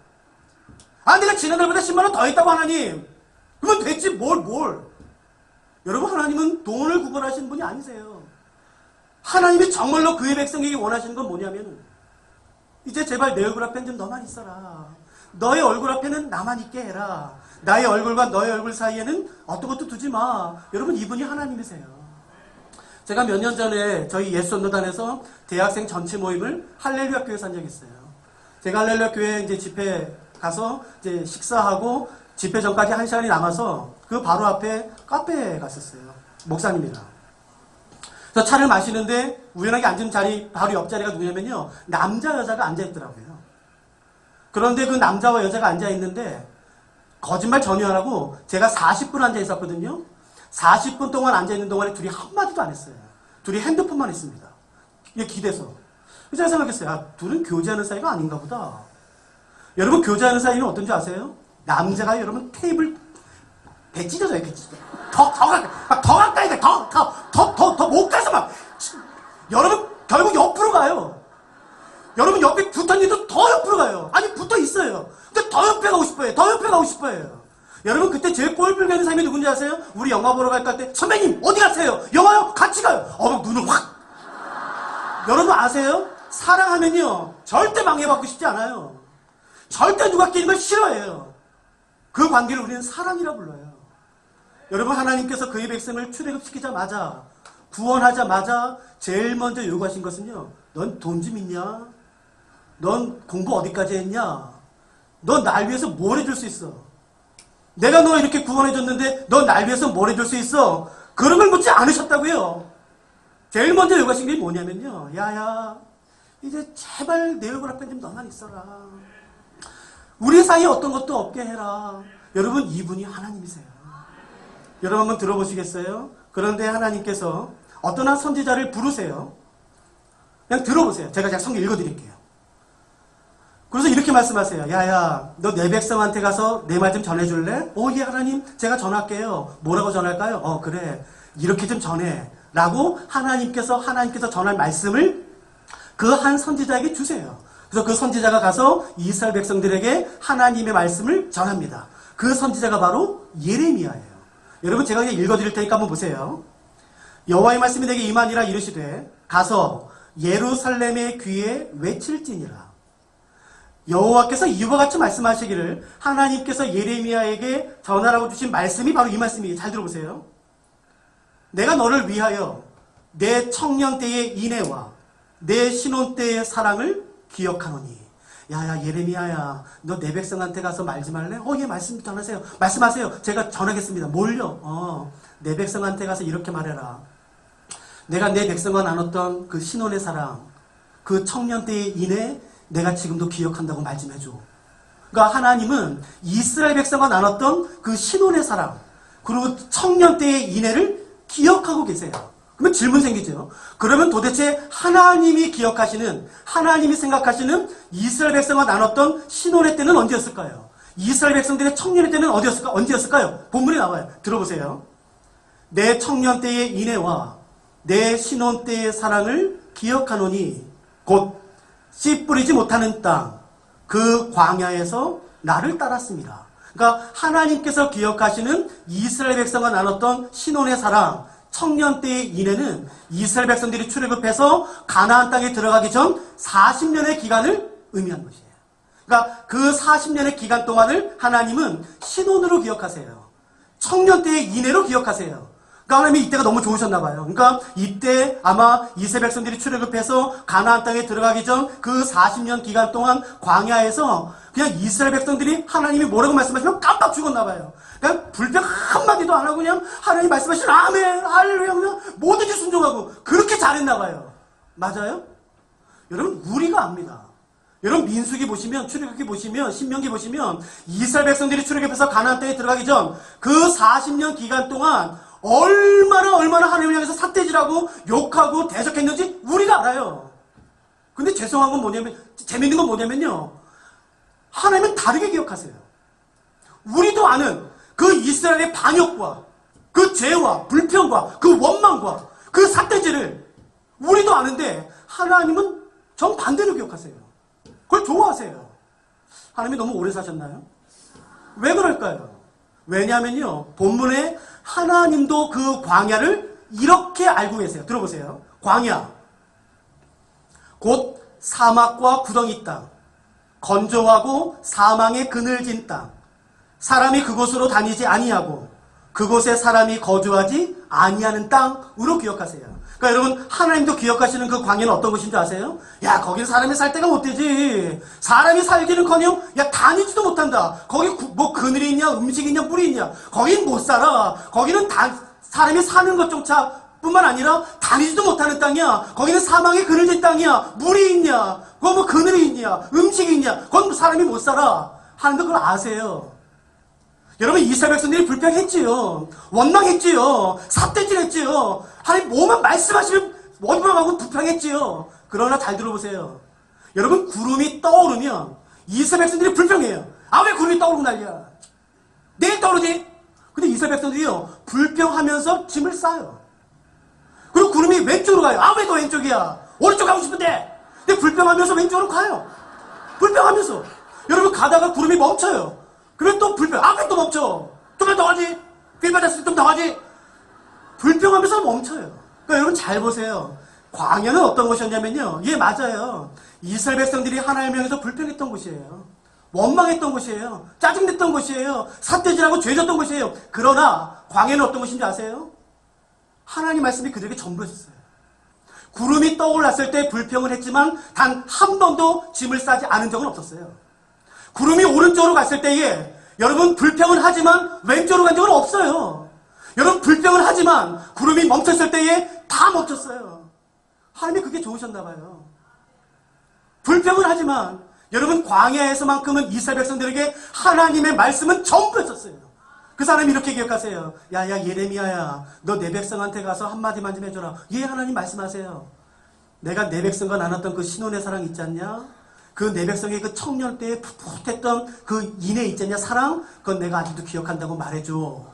내가 지난달보다 10만 원 더 했다고 하나님. 그러면 됐지 뭘. 여러분 하나님은 돈을 구걸하시는 분이 아니세요. 하나님이 정말로 그의 백성에게 원하시는 건 뭐냐면 이제 제발 내 얼굴 앞엔 좀 너만 있어라. 너의 얼굴 앞에는 나만 있게 해라. 나의 얼굴과 너의 얼굴 사이에는 어떤 것도 두지 마. 여러분 이분이 하나님이세요. 제가 몇 년 전에 저희 예수전도단에서 대학생 전체 모임을 할렐루야 교회에서 한 적이 있어요. 제가 할렐루야 교회 이제 집회 가서 이제 식사하고 집회 전까지 1시간이 남아서 그 바로 앞에 카페에 갔었어요. 목사님이랑. 그래서 차를 마시는데 우연하게 앉은 자리 바로 옆자리가 누구냐면요. 남자 여자가 앉아있더라고요. 그런데 그 남자와 여자가 앉아있는데 거짓말 전혀 안 하고 제가 40분 앉아있었거든요. 40분 동안 앉아있는 동안에 둘이 한마디도 안 했어요. 둘이 핸드폰만 했습니다. 이게 기대서. 그래서 제가 생각했어요. 둘은 교제하는 사이가 아닌가 보다. 여러분 교제하는 사이는 어떤지 아세요? 남자가 여러분 테이블 배 찢어져요. 배 찢어져. 더 가까이 가. 더 못 가서 막. 여러분 결국 옆으로 가요. 여러분 옆에 붙었는데도 더 옆으로 가요. 아니 붙어 있어요. 근데 더 옆에 가고 싶어요. 더 옆에 가고 싶어요. 여러분 그때 제일 꼴불 되는 사람이 누군지 아세요? 우리 영화 보러 갈까 때 선배님 어디 가세요? 영화요? 같이 가요. 눈을 확. 여러분 아세요? 사랑하면요 절대 방해받고 싶지 않아요. 절대 누가 끼는 걸 싫어해요. 그 관계를 우리는 사랑이라 불러요. 여러분 하나님께서 그의 백성을 출애굽시키자마자 구원하자마자 제일 먼저 요구하신 것은요. 넌 돈 좀 있냐? 넌 공부 어디까지 했냐? 넌 날 위해서 뭘 해줄 수 있어? 내가 너 이렇게 구원해줬는데 넌 날 위해서 뭘 해줄 수 있어? 그런 걸 묻지 않으셨다고요. 제일 먼저 요구하신 게 뭐냐면요. 야야 이제 제발 내 얼굴 앞에 좀 너만 있어라. 우리 사이에 어떤 것도 없게 해라. 여러분 이분이 하나님이세요. 여러분 한번 들어보시겠어요? 그런데 하나님께서 어떤 한 선지자를 부르세요. 그냥 들어보세요. 제가 성경 읽어드릴게요. 그래서 이렇게 말씀하세요. 야야 너 내 백성한테 가서 내 말 좀 전해줄래? 예 하나님 제가 전할게요. 뭐라고 전할까요? 그래 이렇게 좀 전해 라고 하나님께서 전할 말씀을 그 한 선지자에게 주세요. 그래서 그 선지자가 가서 이스라엘 백성들에게 하나님의 말씀을 전합니다. 그 선지자가 바로 예레미야예요. 여러분 제가 그냥 읽어드릴 테니까 한번 보세요. 여호와의 말씀이 내게 임하니라 이르시되 가서 예루살렘의 귀에 외칠지니라. 여호와께서 이와 같이 말씀하시기를 하나님께서 예레미야에게 전하라고 주신 말씀이 바로 이 말씀이에요. 잘 들어보세요. 내가 너를 위하여 내 청년 때의 인애와 내 신혼 때의 사랑을 기억하노니. 야야 예레미야야 너 내 백성한테 가서 말지 말래? 예 말씀 전하세요. 말씀하세요. 제가 전하겠습니다. 뭘요? 내 백성한테 가서 이렇게 말해라. 내가 내 백성과 나눴던 그 신혼의 사랑, 그 청년 때의 인애 내가 지금도 기억한다고 말 좀 해줘. 그러니까 하나님은 이스라엘 백성과 나눴던 그 신혼의 사랑, 그리고 청년 때의 인애를 기억하고 계세요. 그러면 질문 생기죠. 그러면 도대체 하나님이 기억하시는, 하나님이 생각하시는 이스라엘 백성과 나눴던 신혼의 때는 언제였을까요? 이스라엘 백성들의 청년의 때는 언제였을까요? 본문에 나와요. 들어보세요. 내 청년 때의 인애와 내 신혼 때의 사랑을 기억하노니 곧 씨 뿌리지 못하는 땅 그 광야에서 나를 따랐습니다. 그러니까 하나님께서 기억하시는 이스라엘 백성과 나눴던 신혼의 사랑, 청년 때의 인애는 이스라엘 백성들이 출애굽해서 가나안 땅에 들어가기 전 40년의 기간을 의미한 것이에요. 그러니까 그 40년의 기간 동안을 하나님은 신혼으로 기억하세요. 청년 때의 인애로 기억하세요. 그러니까 하나님이 이때가 너무 좋으셨나 봐요. 그러니까 이때 아마 이스라엘 백성들이 출애굽해서 가나안 땅에 들어가기 전 그 40년 기간 동안 광야에서 그냥 이스라엘 백성들이 하나님이 뭐라고 말씀하시면 깜빡 죽었나 봐요. 그냥 불평 한마디도 안 하고 그냥 하나님 말씀하시면 아멘, 할렐루야 그냥 뭐든지 순종하고 그렇게 잘했나 봐요. 맞아요? 여러분 우리가 압니다. 여러분 민수기 보시면 출애굽기 보시면 신명기 보시면 이스라엘 백성들이 출애굽해서 가나안 땅에 들어가기 전 그 40년 기간 동안 얼마나 하나님을 향해서 삿대질하고 욕하고 대적했는지 우리가 알아요. 근데 죄송한 건 뭐냐면 재밌는 건 뭐냐면요. 하나님은 다르게 기억하세요. 우리도 아는 그 이스라엘의 반역과 그 죄와 불평과 그 원망과 그 삿대질을 우리도 아는데 하나님은 정반대로 기억하세요. 그걸 좋아하세요. 하나님이 너무 오래 사셨나요? 왜 그럴까요? 왜냐하면요. 본문에 하나님도 그 광야를 이렇게 알고 계세요. 들어보세요. 광야 곧 사막과 구덩이 땅, 건조하고 사망의 그늘진 땅, 사람이 그곳으로 다니지 아니하고 그곳에 사람이 거주하지 아니하는 땅으로 기억하세요. 그러니까 여러분 하나님도 기억하시는 그 광야는 어떤 곳인 줄 아세요? 야 거기는 사람이 살 데가 못 되지. 사람이 살기는커녕 야 다니지도 못한다. 거기 뭐 그늘이 있냐 음식이 있냐 물이 있냐. 거긴 못 살아. 거기는 사람이 사는 것조차 뿐만 아니라 다니지도 못하는 땅이야. 거기는 사망의 그늘진 땅이야. 물이 있냐 거기 뭐 그늘이 있냐 음식이 있냐 거기 뭐 사람이 못 살아. 하나님도 그걸 아세요. 여러분 이스라엘 백성들이 불평했지요. 원망했지요. 삿대질했지요. 하나님 뭐만 말씀하시면 원망하고 불평했지요. 그러나 잘 들어보세요. 여러분 구름이 떠오르면 이스라엘 백성들이 불평해요. 아 왜 구름이 떠오르고 난리야. 내일 떠오르지. 근데 이스라엘 백성들이요 불평하면서 짐을 싸요. 그리고 구름이 왼쪽으로 가요. 아 왜 또 왼쪽이야. 오른쪽 가고 싶은데. 근데 불평하면서 왼쪽으로 가요. 불평하면서. 여러분 가다가 구름이 멈춰요. 그러면 또 불평. 아, 왜 또 멈춰? 좀만 더 하지. 빌 받았을 때 좀 더 하지. 불평하면서 멈춰요. 그러니까 여러분 잘 보세요. 광야는 어떤 곳이었냐면요. 예, 맞아요. 이스라엘 백성들이 하나님을 향해서 불평했던 곳이에요. 원망했던 곳이에요. 짜증냈던 곳이에요. 삿대질하고 죄졌던 곳이에요. 그러나 광야는 어떤 곳인지 아세요? 하나님 말씀이 그들에게 전부였어요. 구름이 떠올랐을 때 불평을 했지만 단 한 번도 짐을 싸지 않은 적은 없었어요. 구름이 오른쪽으로 갔을 때에 여러분 불평은 하지만 왼쪽으로 간 적은 없어요. 여러분 불평은 하지만 구름이 멈췄을 때에 다 멈췄어요. 하나님이 그게 좋으셨나 봐요. 불평은 하지만 여러분 광야에서만큼은 이스라엘 백성들에게 하나님의 말씀은 전부였었어요. 그 사람이 이렇게 기억하세요. 야야 예레미야야 너 내 백성한테 가서 한마디만 좀 해줘라. 예 하나님 말씀하세요. 내가 내 백성과 나눴던 그 신혼의 사랑 있지 않냐? 그 내 백성의 그 청년 때에 풋풋했던 그 인애 있지 않냐? 사랑? 그건 내가 아직도 기억한다고 말해줘.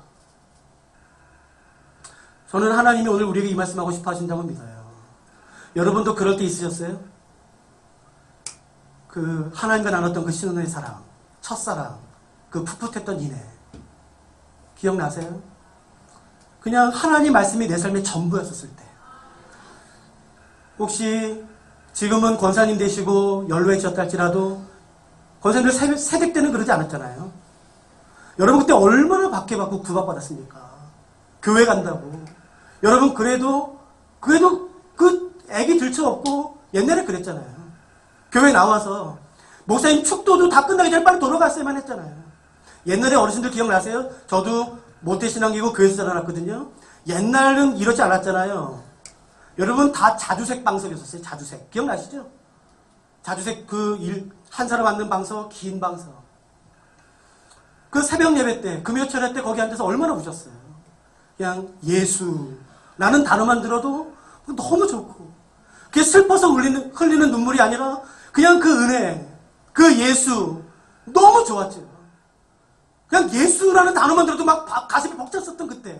저는 하나님이 오늘 우리에게 이 말씀하고 싶어 하신다고 믿어요. 여러분도 그럴 때 있으셨어요? 그 하나님과 나눴던 그 신혼의 사랑, 첫사랑, 그 풋풋했던 인애 기억나세요? 그냥 하나님 말씀이 내 삶의 전부였었을 때. 혹시 지금은 권사님 되시고 연로해지셨다 할지라도 권사님들 새댁 때는 그러지 않았잖아요. 여러분 그때 얼마나 박해받고 구박받았습니까? 교회 간다고. 여러분 그래도 그 애기 들쳐업고 옛날에 그랬잖아요. 교회 나와서 목사님 축도도 다 끝나기 전에 빨리 돌아갔어야만 했잖아요. 옛날에 어르신들 기억나세요? 저도 모태신앙이고 교회에서 자라났거든요. 옛날은 이러지 않았잖아요. 여러분 다 자주색 방석이었어요. 자주색. 기억나시죠? 자주색 한 사람 앉는 방석, 긴 방석. 그 새벽 예배 때, 금요철회 때 거기 앉아서 얼마나 우셨어요. 그냥 예수. 라는 단어만 들어도 너무 좋고. 그게 슬퍼서 흘리는 눈물이 아니라 그냥 그 은혜, 그 예수. 너무 좋았죠. 그냥 예수라는 단어만 들어도 막 가슴이 벅찼었던 그때.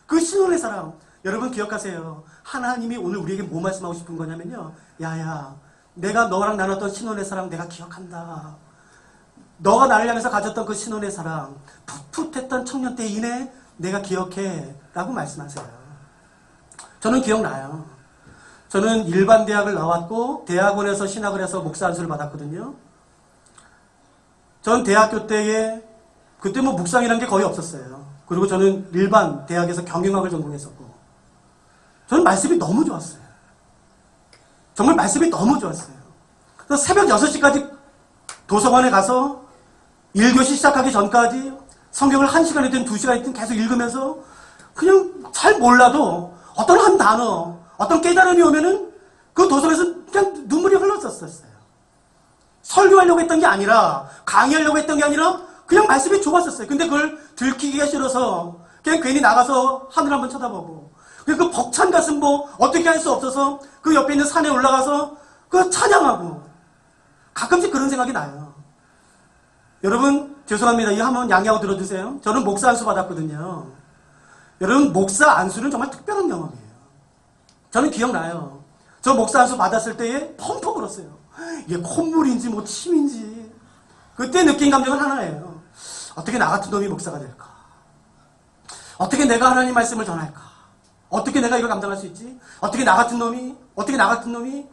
그 신혼의 사랑. 여러분 기억하세요. 하나님이 오늘 우리에게 뭐 말씀하고 싶은 거냐면요. 야야, 내가 너랑 나눴던 신혼의 사랑 내가 기억한다. 너가 나를 향해서 가졌던 그 신혼의 사랑, 풋풋했던 청년 때 인해 내가 기억해 라고 말씀하세요. 저는 기억나요. 저는 일반 대학을 나왔고 대학원에서 신학을 해서 목사 안수를 받았거든요. 전 대학교 때에 그때 뭐 묵상이라는 게 거의 없었어요. 그리고 저는 일반 대학에서 경영학을 전공했었고 저는 말씀이 너무 좋았어요. 정말 말씀이 너무 좋았어요. 그래서 새벽 6시까지 도서관에 가서 1교시 시작하기 전까지 성경을 1시간이든 2시간이든 계속 읽으면서 그냥 잘 몰라도 어떤 한 단어, 어떤 깨달음이 오면은 그 도서관에서 그냥 눈물이 흘렀었어요. 설교하려고 했던 게 아니라, 강의하려고 했던 게 아니라 그냥 말씀이 좋았었어요. 근데 그걸 들키기가 싫어서 그냥 괜히 나가서 하늘 한번 쳐다보고 그 벅찬 가슴 뭐 어떻게 할 수 없어서 그 옆에 있는 산에 올라가서 그 찬양하고 가끔씩 그런 생각이 나요. 여러분 죄송합니다. 이거 한번 양해하고 들어주세요. 저는 목사 안수 받았거든요. 여러분 목사 안수는 정말 특별한 경험이에요. 저는 기억나요. 저 목사 안수 받았을 때에 펑펑 울었어요. 이게 콧물인지 뭐 침인지 그때 느낀 감정은 하나예요. 어떻게 나 같은 놈이 목사가 될까? 어떻게 내가 하나님 말씀을 전할까? 어떻게 내가 이걸 감당할 수 있지? 어떻게 나 같은 놈이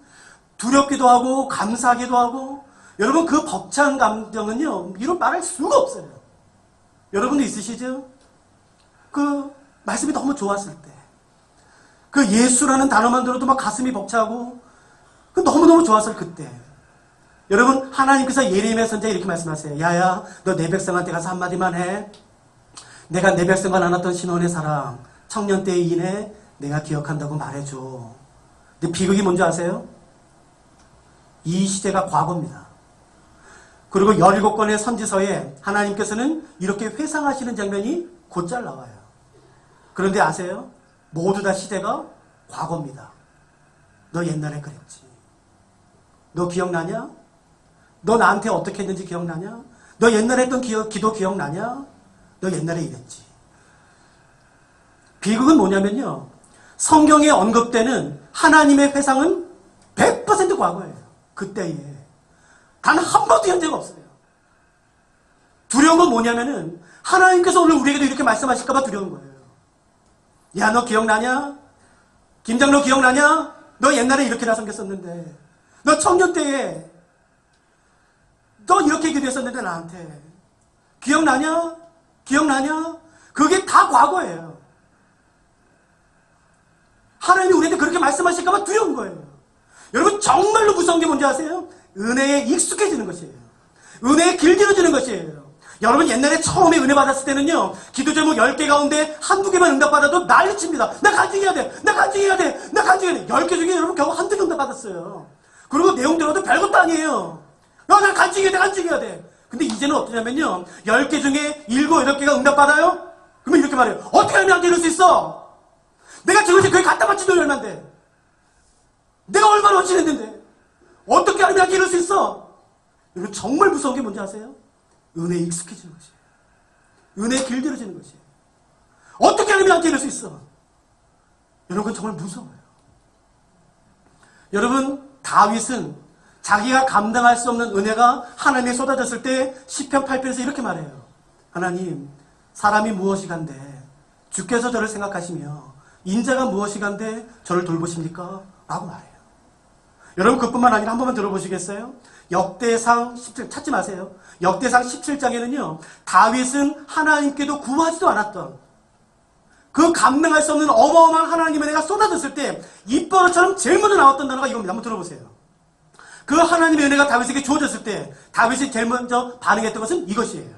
두렵기도 하고 감사하기도 하고 여러분 그 벅찬 감정은요 이런 말할 수가 없어요. 여러분도 있으시죠? 그 말씀이 너무 좋았을 때 그 예수라는 단어만 들어도 막 가슴이 벅차고 그 너무너무 좋았을 그때 여러분 하나님께서 예레미야 선지자에 이렇게 말씀하세요. 야야 너 내 백성한테 가서 한마디만 해. 내가 내 백성과 나눴던 신혼의 사랑 청년 때의 인해 내가 기억한다고 말해줘. 근데 비극이 뭔지 아세요? 이 시대가 과거입니다. 그리고 17권의 선지서에 하나님께서는 이렇게 회상하시는 장면이 곧잘 나와요. 그런데 아세요? 모두 다 시대가 과거입니다. 너 옛날에 그랬지. 너 기억나냐? 너 나한테 어떻게 했는지 기억나냐? 너 옛날에 했던 기도 기억나냐? 너 옛날에 이랬지. 비극은 뭐냐면요. 성경에 언급되는 하나님의 회상은 100% 과거예요. 그때에. 단 한 번도 현재가 없어요. 두려운 건 뭐냐면은 하나님께서 오늘 우리에게도 이렇게 말씀하실까봐 두려운 거예요. 야, 너 기억나냐? 김장 너 기억나냐? 너 옛날에 이렇게 나섬겼었는데 너 청년 때에 너 이렇게 기도했었는데 나한테 기억나냐? 기억나냐? 그게 다 과거예요. 하나님이 우리한테 그렇게 말씀하실까봐 두려운 거예요. 여러분 정말로 무서운 게 뭔지 아세요? 은혜에 익숙해지는 것이에요. 은혜에 길들여지는 것이에요. 여러분 옛날에 처음에 은혜 받았을 때는요. 기도 제목 10개 가운데 한두 개만 응답받아도 난리칩니다. 나 간증해야 돼. 나 간증해야 돼. 나 간증해야 돼. 10개 중에 여러분 겨우 한두 개 응답받았어요. 그리고 내용 들어도 별것도 아니에요. 나 간증해야 돼. 간증해야 돼. 근데 이제는 어떠냐면요. 10개 중에 7, 8개가 응답받아요? 그러면 이렇게 말해요. 어떻게 하면 나한테 이럴 수 있어? 내가 저것이 그게 갖다 바친 돈이 얼만데? 내가 얼마나 헌신했는데? 어떻게 하면 나한테 이럴 수 있어? 여러분 정말 무서운 게 뭔지 아세요? 은혜에 익숙해지는 것이에요. 은혜에 길들여지는 것이에요. 어떻게 하면 나한테 이럴 수 있어? 여러분 정말 무서워요. 여러분 다윗은 자기가 감당할 수 없는 은혜가 하나님에 쏟아졌을 때 시편 8편에서 이렇게 말해요. 하나님 사람이 무엇이간데 주께서 저를 생각하시며 인자가 무엇이간데 저를 돌보십니까? 라고 말해요. 여러분 그뿐만 아니라 한 번만 들어보시겠어요? 역대상 17 찾지 마세요. 역대상 17장에는요. 다윗은 하나님께도 구하지도 않았던 그 감당할 수 없는 어마어마한 하나님의 은혜가 쏟아졌을 때 입버릇처럼 제일 먼저 나왔던 단어가 이겁니다. 한번 들어보세요. 그 하나님의 은혜가 다윗에게 주어졌을 때 다윗이 제일 먼저 반응했던 것은 이것이에요.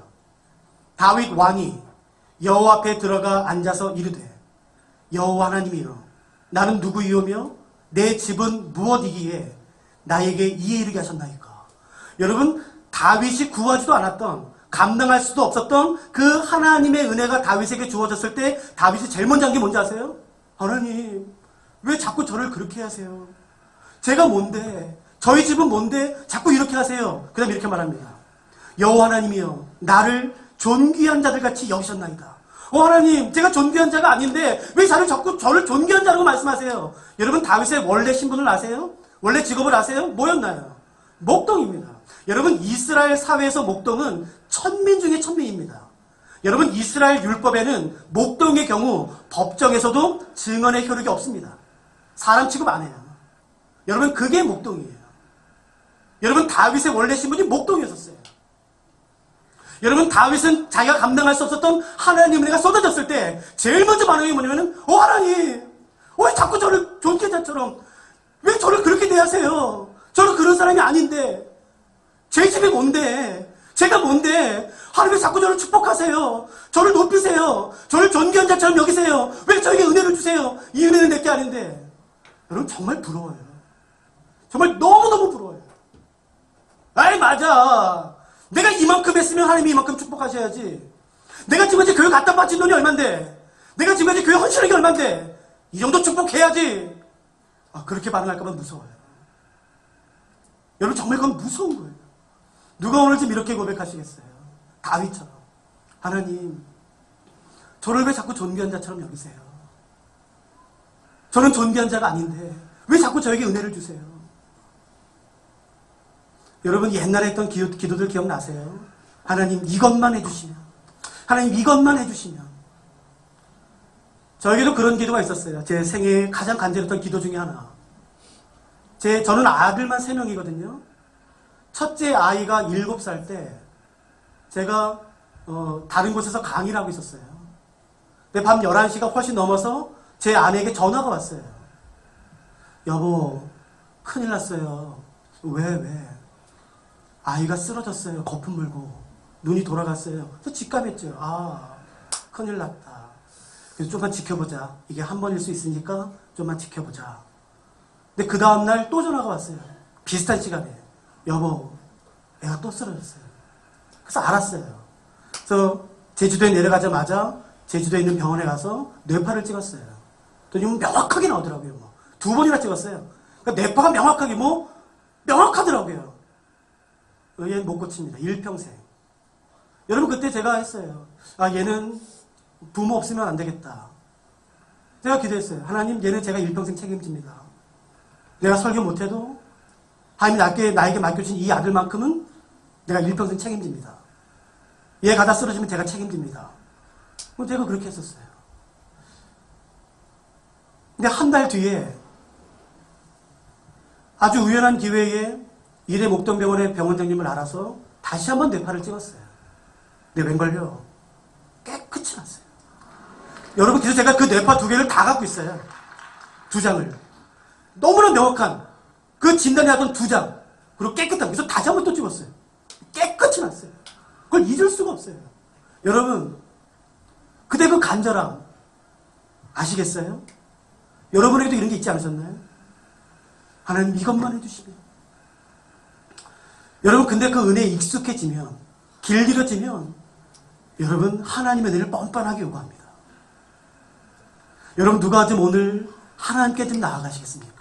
다윗 왕이 여호와 앞에 들어가 앉아서 이르되 여호와 하나님이여 나는 누구이오며 내 집은 무엇이기에 나에게 이에 이르게 하셨나이까. 여러분 다윗이 구하지도 않았던 감당할 수도 없었던 그 하나님의 은혜가 다윗에게 주어졌을 때 다윗이 제일 먼저 한 게 뭔지 아세요? 하나님 왜 자꾸 저를 그렇게 하세요? 제가 뭔데? 저희 집은 뭔데? 자꾸 이렇게 하세요. 그 다음에 이렇게 말합니다. 여호와 하나님이여 나를 존귀한 자들같이 여기셨나이다. 하나님, 제가 존귀한 자가 아닌데 왜 자꾸 저를 존귀한 자라고 말씀하세요? 여러분, 다윗의 원래 신분을 아세요? 원래 직업을 아세요? 뭐였나요? 목동입니다. 여러분, 이스라엘 사회에서 목동은 천민 중에 천민입니다. 여러분, 이스라엘 율법에는 목동의 경우 법정에서도 증언의 효력이 없습니다. 사람 취급 안 해요. 여러분, 그게 목동이에요. 여러분, 다윗의 원래 신분이 목동이었어요. 여러분, 다윗은 자기가 감당할 수 없었던 하나님의 은혜가 쏟아졌을 때 제일 먼저 반응이 뭐냐면은, 하나님, 왜 자꾸 저를 존재자처럼, 왜 저를 그렇게 대하세요? 저는 그런 사람이 아닌데, 제 집이 뭔데, 제가 뭔데, 하나님 왜 자꾸 저를 축복하세요? 저를 높이세요? 저를 존귀한 자처럼 여기세요? 왜 저에게 은혜를 주세요? 이 은혜는 내게 아닌데. 여러분, 정말 부러워요. 정말 너무너무 부러워요. 아이, 맞아. 내가 이만큼 했으면 하나님이 이만큼 축복하셔야지. 내가 지금까지 교회 갖다 바친 돈이 얼만데, 내가 지금까지 교회 헌신한 게 얼만데, 이 정도 축복해야지. 그렇게 반응할까봐 무서워요. 여러분, 정말 그건 무서운 거예요. 누가 오늘 지금 이렇게 고백하시겠어요? 다윗처럼. 하나님, 저를 왜 자꾸 존귀한 자처럼 여기세요? 저는 존귀한 자가 아닌데 왜 자꾸 저에게 은혜를 주세요? 여러분, 옛날에 했던 기도들 기억나세요? 하나님, 이것만 해주시면, 하나님, 이것만 해주시면. 저에게도 그런 기도가 있었어요. 제 생애에 가장 간절했던 기도 중에 하나. 저는 아들만 3명이거든요. 첫째 아이가 7살 때 제가 다른 곳에서 강의를 하고 있었어요. 근데 밤 11시가 훨씬 넘어서 제 아내에게 전화가 왔어요. 여보, 큰일 났어요. 왜? 아이가 쓰러졌어요. 거품 물고. 눈이 돌아갔어요. 그래서 직감했죠. 큰일 났다. 그래서 좀만 지켜보자. 이게 한 번일 수 있으니까 좀만 지켜보자. 근데 그 다음날 또 전화가 왔어요. 비슷한 시간에. 여보, 애가 또 쓰러졌어요. 그래서 알았어요. 그래서 제주도에 내려가자마자 제주도에 있는 병원에 가서 뇌파를 찍었어요. 그랬더니 명확하게 나오더라고요. 2번이나 찍었어요. 그러니까 뇌파가 명확하게 명확하더라고요. 얘는 못 고칩니다. 일평생. 여러분, 그때 제가 했어요. 얘는 부모 없으면 안 되겠다. 제가 기도했어요. 하나님, 얘는 제가 일평생 책임집니다. 내가 설교 못해도 하나님이 나에게 맡겨주신 이 아들만큼은 내가 일평생 책임집니다. 얘 가다 쓰러지면 제가 책임집니다. 제가 그렇게 했었어요. 근데 한 달 뒤에 아주 우연한 기회에 일회 목동병원의 병원장님을 알아서 다시 한번 뇌파를 찍었어요. 근데 웬걸요? 깨끗이 났어요. 여러분, 그래서 제가 그 뇌파 2개를 다 갖고 있어요. 2장을. 너무나 명확한 그 진단이 하던 2장. 그리고 깨끗한. 그래서 다시 한번 또 찍었어요. 깨끗이 났어요. 그걸 잊을 수가 없어요. 여러분, 그때 그 간절함 아시겠어요? 여러분에게도 이런 게 있지 않으셨나요? 하나님, 이것만 해주시면. 여러분, 근데 그 은혜에 익숙해지면, 길들여지면 여러분, 하나님의 은혜를 뻔뻔하게 요구합니다. 여러분, 누가 좀 오늘 하나님께 좀 나아가시겠습니까?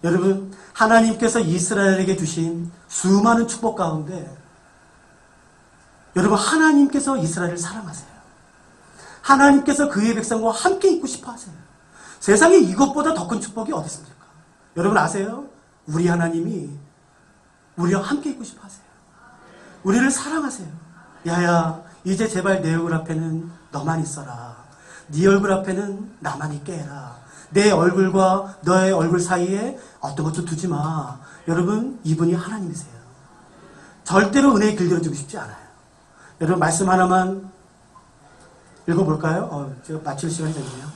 여러분, 하나님께서 이스라엘에게 주신 수많은 축복 가운데 여러분, 하나님께서 이스라엘을 사랑하세요. 하나님께서 그의 백성과 함께 있고 싶어 하세요. 세상에 이것보다 더 큰 축복이 어디 있습니까? 여러분 아세요? 우리 하나님이 우리와 함께 있고 싶어 하세요. 우리를 사랑하세요. 야야, 이제 제발 내 얼굴 앞에는 너만 있어라. 네 얼굴 앞에는 나만 있게 해라. 내 얼굴과 너의 얼굴 사이에 어떤 것도 두지 마. 여러분, 이분이 하나님이세요. 절대로 은혜에 길들여주고 싶지 않아요. 여러분, 말씀 하나만 읽어볼까요? 제가 마칠 시간이 됐네요.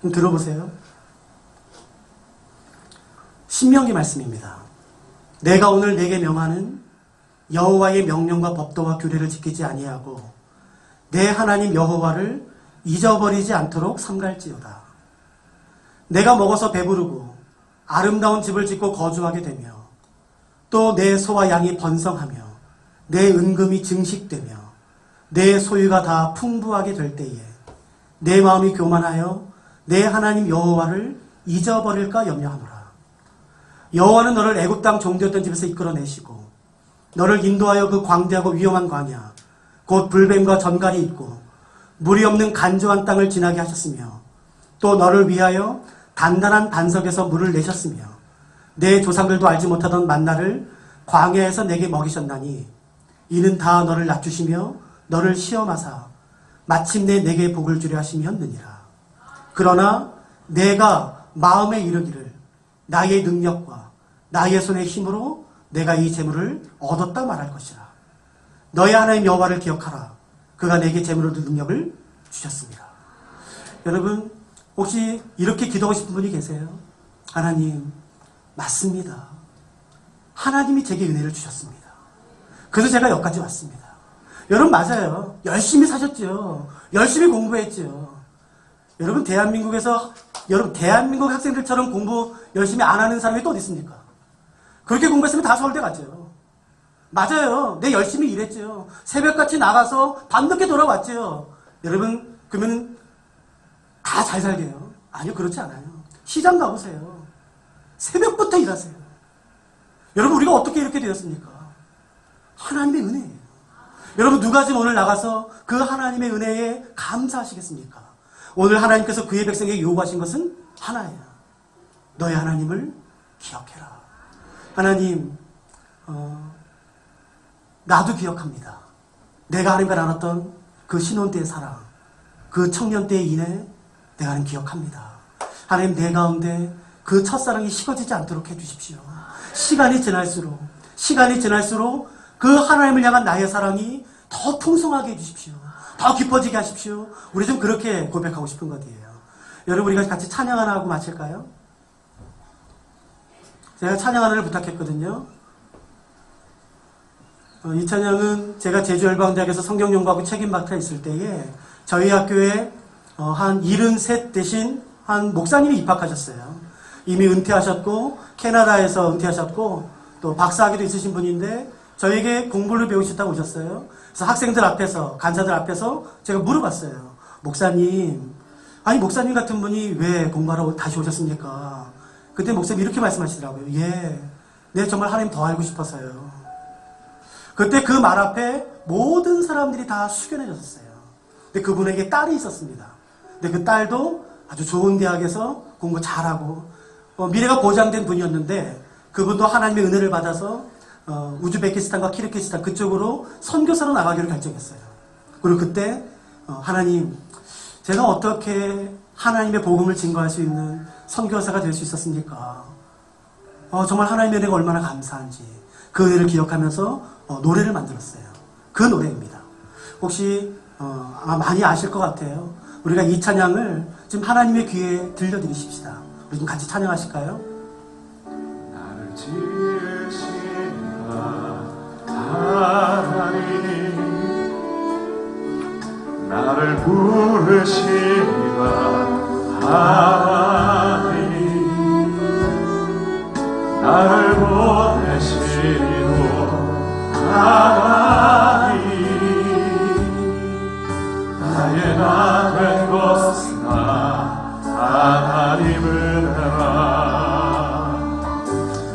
좀 들어보세요. 신명기 말씀입니다. 내가 오늘 내게 명하는 여호와의 명령과 법도와 규례를 지키지 아니하고 내 하나님 여호와를 잊어버리지 않도록 삼갈지어다. 내가 먹어서 배부르고 아름다운 집을 짓고 거주하게 되며 또 내 소와 양이 번성하며 내 은금이 증식되며 내 소유가 다 풍부하게 될 때에 내 마음이 교만하여 내 하나님 여호와를 잊어버릴까 염려하노라. 여호와는 너를 애굽 땅 종되었던 집에서 이끌어내시고 너를 인도하여 그 광대하고 위험한 광야 곧 불뱀과 전갈이 있고 물이 없는 간조한 땅을 지나게 하셨으며 또 너를 위하여 단단한 반석에서 물을 내셨으며 내 조상들도 알지 못하던 만나를 광야에서 내게 먹이셨나니 이는 다 너를 낮추시며 너를 시험하사 마침내 내게 복을 주려 하심이었느니라. 그러나 내가 마음에 이르기를 나의 능력과 나의 손의 힘으로 내가 이 재물을 얻었다 말할 것이라. 너의 하나님 여호와를 기억하라. 그가 내게 재물을 얻을 능력을 주셨습니다. 여러분 혹시 이렇게 기도하고 싶은 분이 계세요? 하나님, 맞습니다. 하나님이 제게 은혜를 주셨습니다. 그래서 제가 여기까지 왔습니다. 여러분 맞아요. 열심히 사셨죠. 열심히 공부했죠. 여러분 대한민국 학생들처럼 공부 열심히 안 하는 사람이 또 어디 있습니까? 그렇게 공부했으면 다 서울대 갔죠. 맞아요. 내 열심히 일했죠. 새벽같이 나가서 밤늦게 돌아왔죠. 여러분 그러면 다 잘 살게요? 아니요, 그렇지 않아요. 시장 가보세요. 새벽부터 일하세요. 여러분 우리가 어떻게 이렇게 되었습니까? 하나님의 은혜예요. 여러분 누가 지금 오늘 나가서 그 하나님의 은혜에 감사하시겠습니까? 오늘 하나님께서 그의 백성에게 요구하신 것은 하나예요. 너의 하나님을 기억해라. 하나님, 나도 기억합니다. 내가 하나님과 나눴던 그 신혼 때의 사랑, 그 청년 때의 인애, 내가 하나님 기억합니다. 하나님 내 가운데 그 첫사랑이 식어지지 않도록 해주십시오. 시간이 지날수록 그 하나님을 향한 나의 사랑이 더 풍성하게 해주십시오. 더 깊어지게 하십시오. 우리 좀 그렇게 고백하고 싶은 것이에요. 여러분 우리가 같이 찬양 하나 하고 마칠까요? 제가 찬양 하나를 부탁했거든요. 이 찬양은 제가 제주열방대학에서 성경연구하고 책임 맡아 있을 때에 저희 학교에 한 73 대신 한 목사님이 입학하셨어요. 이미 은퇴하셨고 캐나다에서 은퇴하셨고 또 박사학위도 있으신 분인데 저에게 공부를 배우셨다고 오셨어요. 그래서 학생들 앞에서 간사들 앞에서 제가 물어봤어요. 목사님, 아니 목사님 같은 분이 왜 공부하러 다시 오셨습니까? 그때 목사님이 이렇게 말씀하시더라고요. 예, 네 정말 하나님 더 알고 싶어서요. 그때 그 말 앞에 모든 사람들이 다 숙연해졌어요. 근데 그분에게 딸이 있었습니다. 근데 그 딸도 아주 좋은 대학에서 공부 잘하고 미래가 보장된 분이었는데 그분도 하나님의 은혜를 받아서 우즈베키스탄과 키르기스탄 그쪽으로 선교사로 나가기를 결정했어요. 그리고 그때 하나님, 제가 어떻게 하나님의 복음을 증거할 수 있는 선교사가 될 수 있었습니까? 정말 하나님의 은혜가 얼마나 감사한지 그 은혜를 기억하면서 노래를 만들었어요. 그 노래입니다. 혹시 아마 많이 아실 것 같아요. 우리가 이 찬양을 지금 하나님의 귀에 들려드리십시다. 우리 좀 같이 찬양하실까요? 나를 지으시니가 하나님, 나를 부르시니가 하나님, 나를 보내시니도 하나님, 나의 나 된 것으나 하나님을 해라.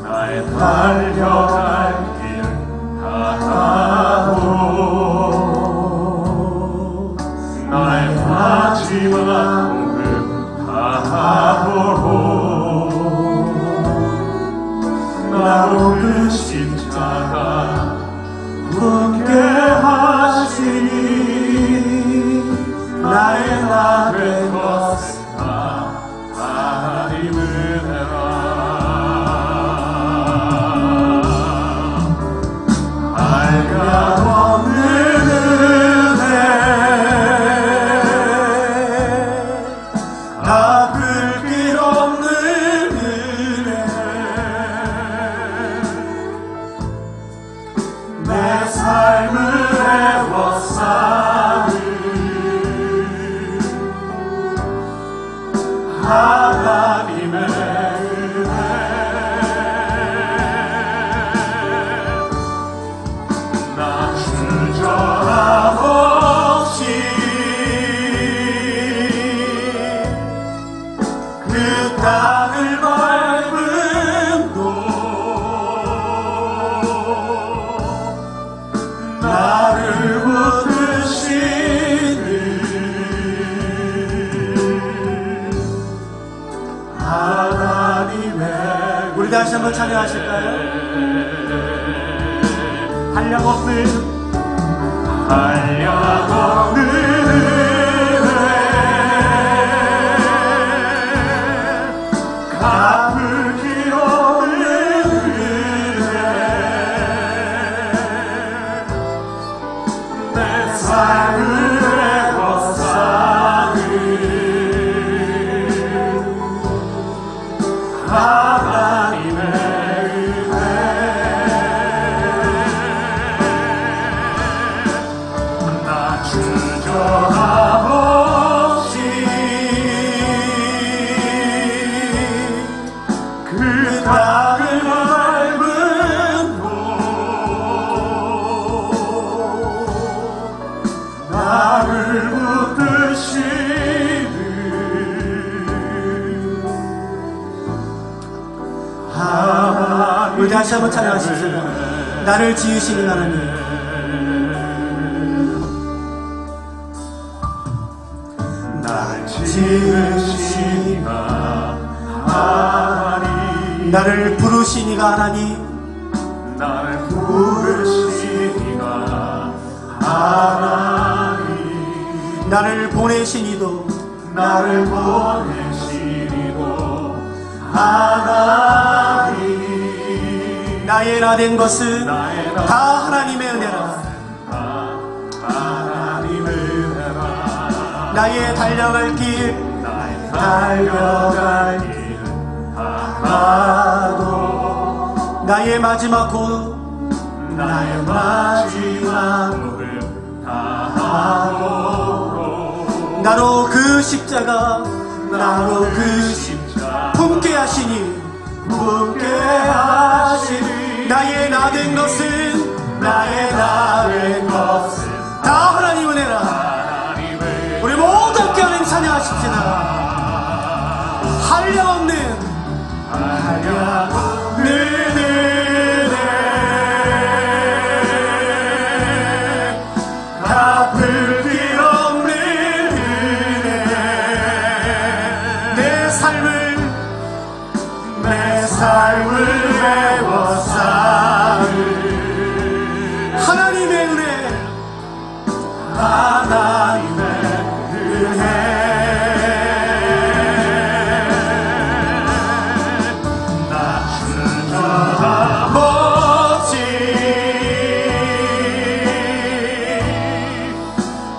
나의 달려갈 길 다하도록, 나의 마지막 꿈을 다하도록, 나로 그 십자가 굳게 하시니 나의 나 된 것으나 하나님을 해라. 한없는 은혜, 갚을 길 없는 은혜, 내 삶을 애워싸는 하나님의 은혜, 나 주저함 없이 그 땅을 밟음도 나를 붙들 우리 다시 한번 찬양하실까요? 한량없는 갚을 길 없는 내 삶을 애워싸는 하나님의 나 주저함 없이 그 땅을 밟은 곳 나를 붙드시는 하나님 우리 다시 한번 찬양하십시오. 나를 지으시는 하나님, 나를 지으시니가 하나님 나를 부르시니가 하나님, 나를 부르시니가 하나님 나를 보내시니도 나를 보내시니도 하나님 나의 나 된 것은 나의 나 다 하나님의 은혜라. 하나님의 은혜라 나의 달려갈 길 나의 달려갈 길 하나도 나의 마지막 곳 나의 마지막 목을 다하도록 나로 그 십자가 나로 그 십자 품게 하시니 품게 하시니 나의 나 된 것은 나의 나의 것은 다 하나님 은혜라. 하나님의 우리 모두 함께 하나님 찬양하십시다. 한량없는 한량없는 은혜 갚을 길 없는 은혜 내 삶을 내 삶을 애워싸는 하나님의 은혜 하나님의 은혜 나 주저함 없이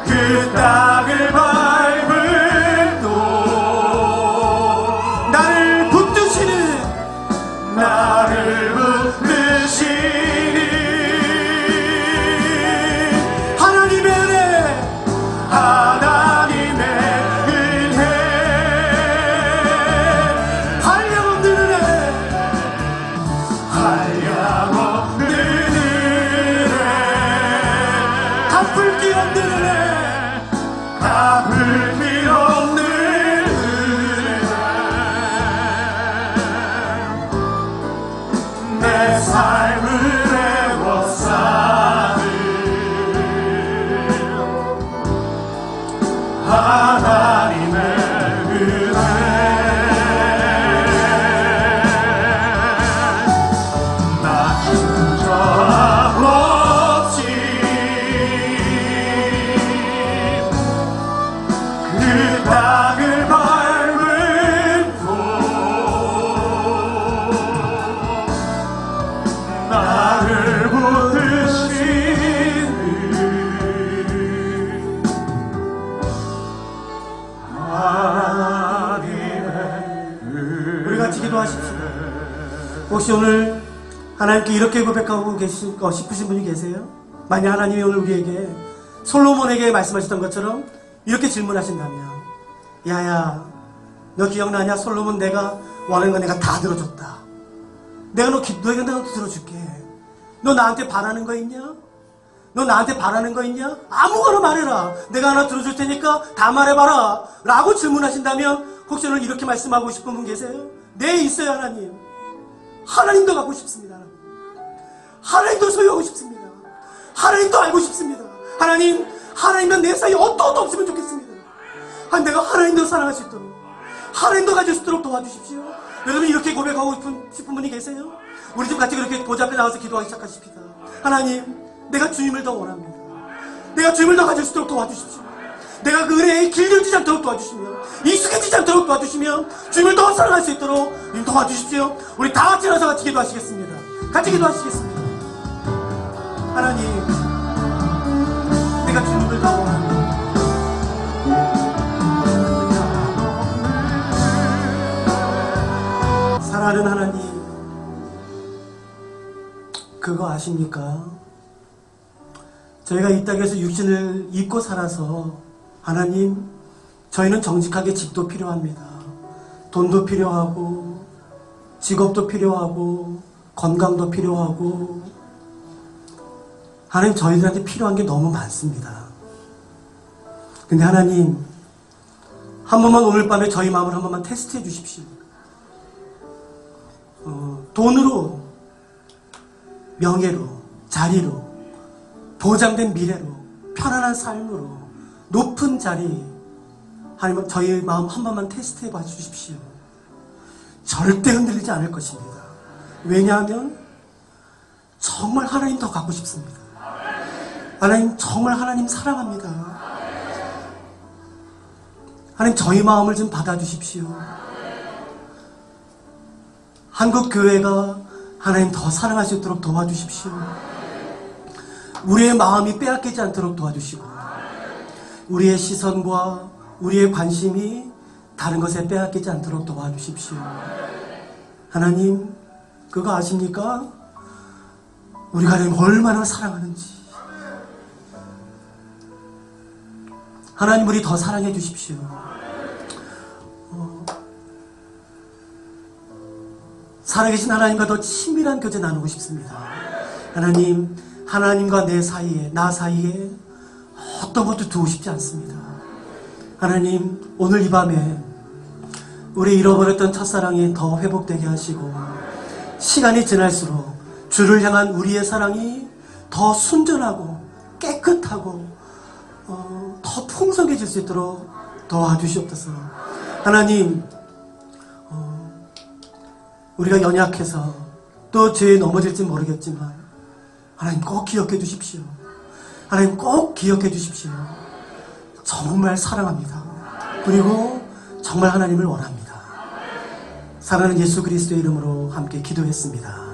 그 땅을 밟은 곳 나를 붙드시는 나를 붙드시니 하나님의 은혜 하나님의 은혜 한량없는 은혜 한량없는 은혜 갚을 길 없는 은혜 갚을 길 없는 은혜 내 삶을 애워싸는 하나님의 은혜 나 주저함 없이 그 땅을 밟은 곳 나를 붙드시는 하나님의 우리 같이 기도하십시오. 혹시 오늘 하나님께 이렇게 고백하고 계시고 싶으신 분이 계세요? 만약 하나님이 오늘 우리에게 솔로몬에게 말씀하셨던 것처럼 이렇게 질문하신다면, 야야 너 기억나냐? 솔로몬 내가 원하는 거 내가 다 들어줬다. 내가 너에게 내가 들어줄게. 너 나한테 바라는 거 있냐? 너 나한테 바라는 거 있냐? 아무거나 말해라. 내가 하나 들어줄 테니까 다 말해봐라 라고 질문하신다면, 혹시 오늘 이렇게 말씀하고 싶은 분 계세요? 네, 있어요. 하나님. 하나님도 갖고 싶습니다. 하나님도 소유하고 싶습니다. 하나님도 알고 싶습니다. 하나님, 하나님과 내 사이에 어떠도 없으면 좋겠습니다. 내가 하나님도 사랑할 수 있도록, 하나님도 가질 수 있도록 도와주십시오. 여러분 이렇게 고백하고 싶은 분이 계세요? 우리 좀 같이 그렇게 보좌 앞에 나와서 기도하기 시작하십시다. 하나님, 내가 주님을 더 원합니다. 내가 주님을 더 가질 수 있도록 도와주십시오. 내가 그 은혜에 길들이지 않도록 도와주시며 익숙해지지 않도록 도와주시며 주님을 더 사랑할 수 있도록 도와주십시오. 우리 다 같이 일어나서 같이 기도하시겠습니다. 같이 기도하시겠습니다. 하나님, 내가 주님을 더 원합니다. 사랑하는 하나님, 그거 아십니까? 저희가 이 땅에서 육신을 입고 살아서 하나님, 저희는 정직하게 집도 필요합니다. 돈도 필요하고 직업도 필요하고 건강도 필요하고 하나님, 저희들한테 필요한 게 너무 많습니다. 근데 하나님, 한 번만 오늘 밤에 저희 마음을 한 번만 테스트해 주십시오. 돈으로, 명예로, 자리로, 보장된 미래로, 편안한 삶으로, 높은 자리, 하나님, 저희 마음 한 번만 테스트해 봐 주십시오. 절대 흔들리지 않을 것입니다. 왜냐하면 정말 하나님 더 갖고 싶습니다. 하나님, 정말 하나님 사랑합니다. 하나님, 저희 마음을 좀 받아주십시오. 한국 교회가 하나님 더 사랑할 수 있도록 도와주십시오. 우리의 마음이 빼앗기지 않도록 도와주시고 우리의 시선과 우리의 관심이 다른 것에 빼앗기지 않도록 도와주십시오. 하나님, 그거 아십니까? 우리가 하나님 얼마나 사랑하는지. 하나님, 우리 더 사랑해 주십시오. 살아계신 하나님과 더 친밀한 교제 나누고 싶습니다. 하나님, 하나님과 내 사이에, 나 사이에 어떤 것도 두고 싶지 않습니다. 하나님, 오늘 이 밤에 우리 잃어버렸던 첫사랑이 더 회복되게 하시고 시간이 지날수록 주를 향한 우리의 사랑이 더 순전하고 깨끗하고 더 풍성해질 수 있도록 도와주시옵소서. 하나님, 우리가 연약해서 또 죄에 넘어질지 모르겠지만 하나님 꼭 기억해 주십시오. 하나님 꼭 기억해 주십시오. 정말 사랑합니다. 그리고 정말 하나님을 원합니다. 사랑하는 예수 그리스도의 이름으로 함께 기도했습니다.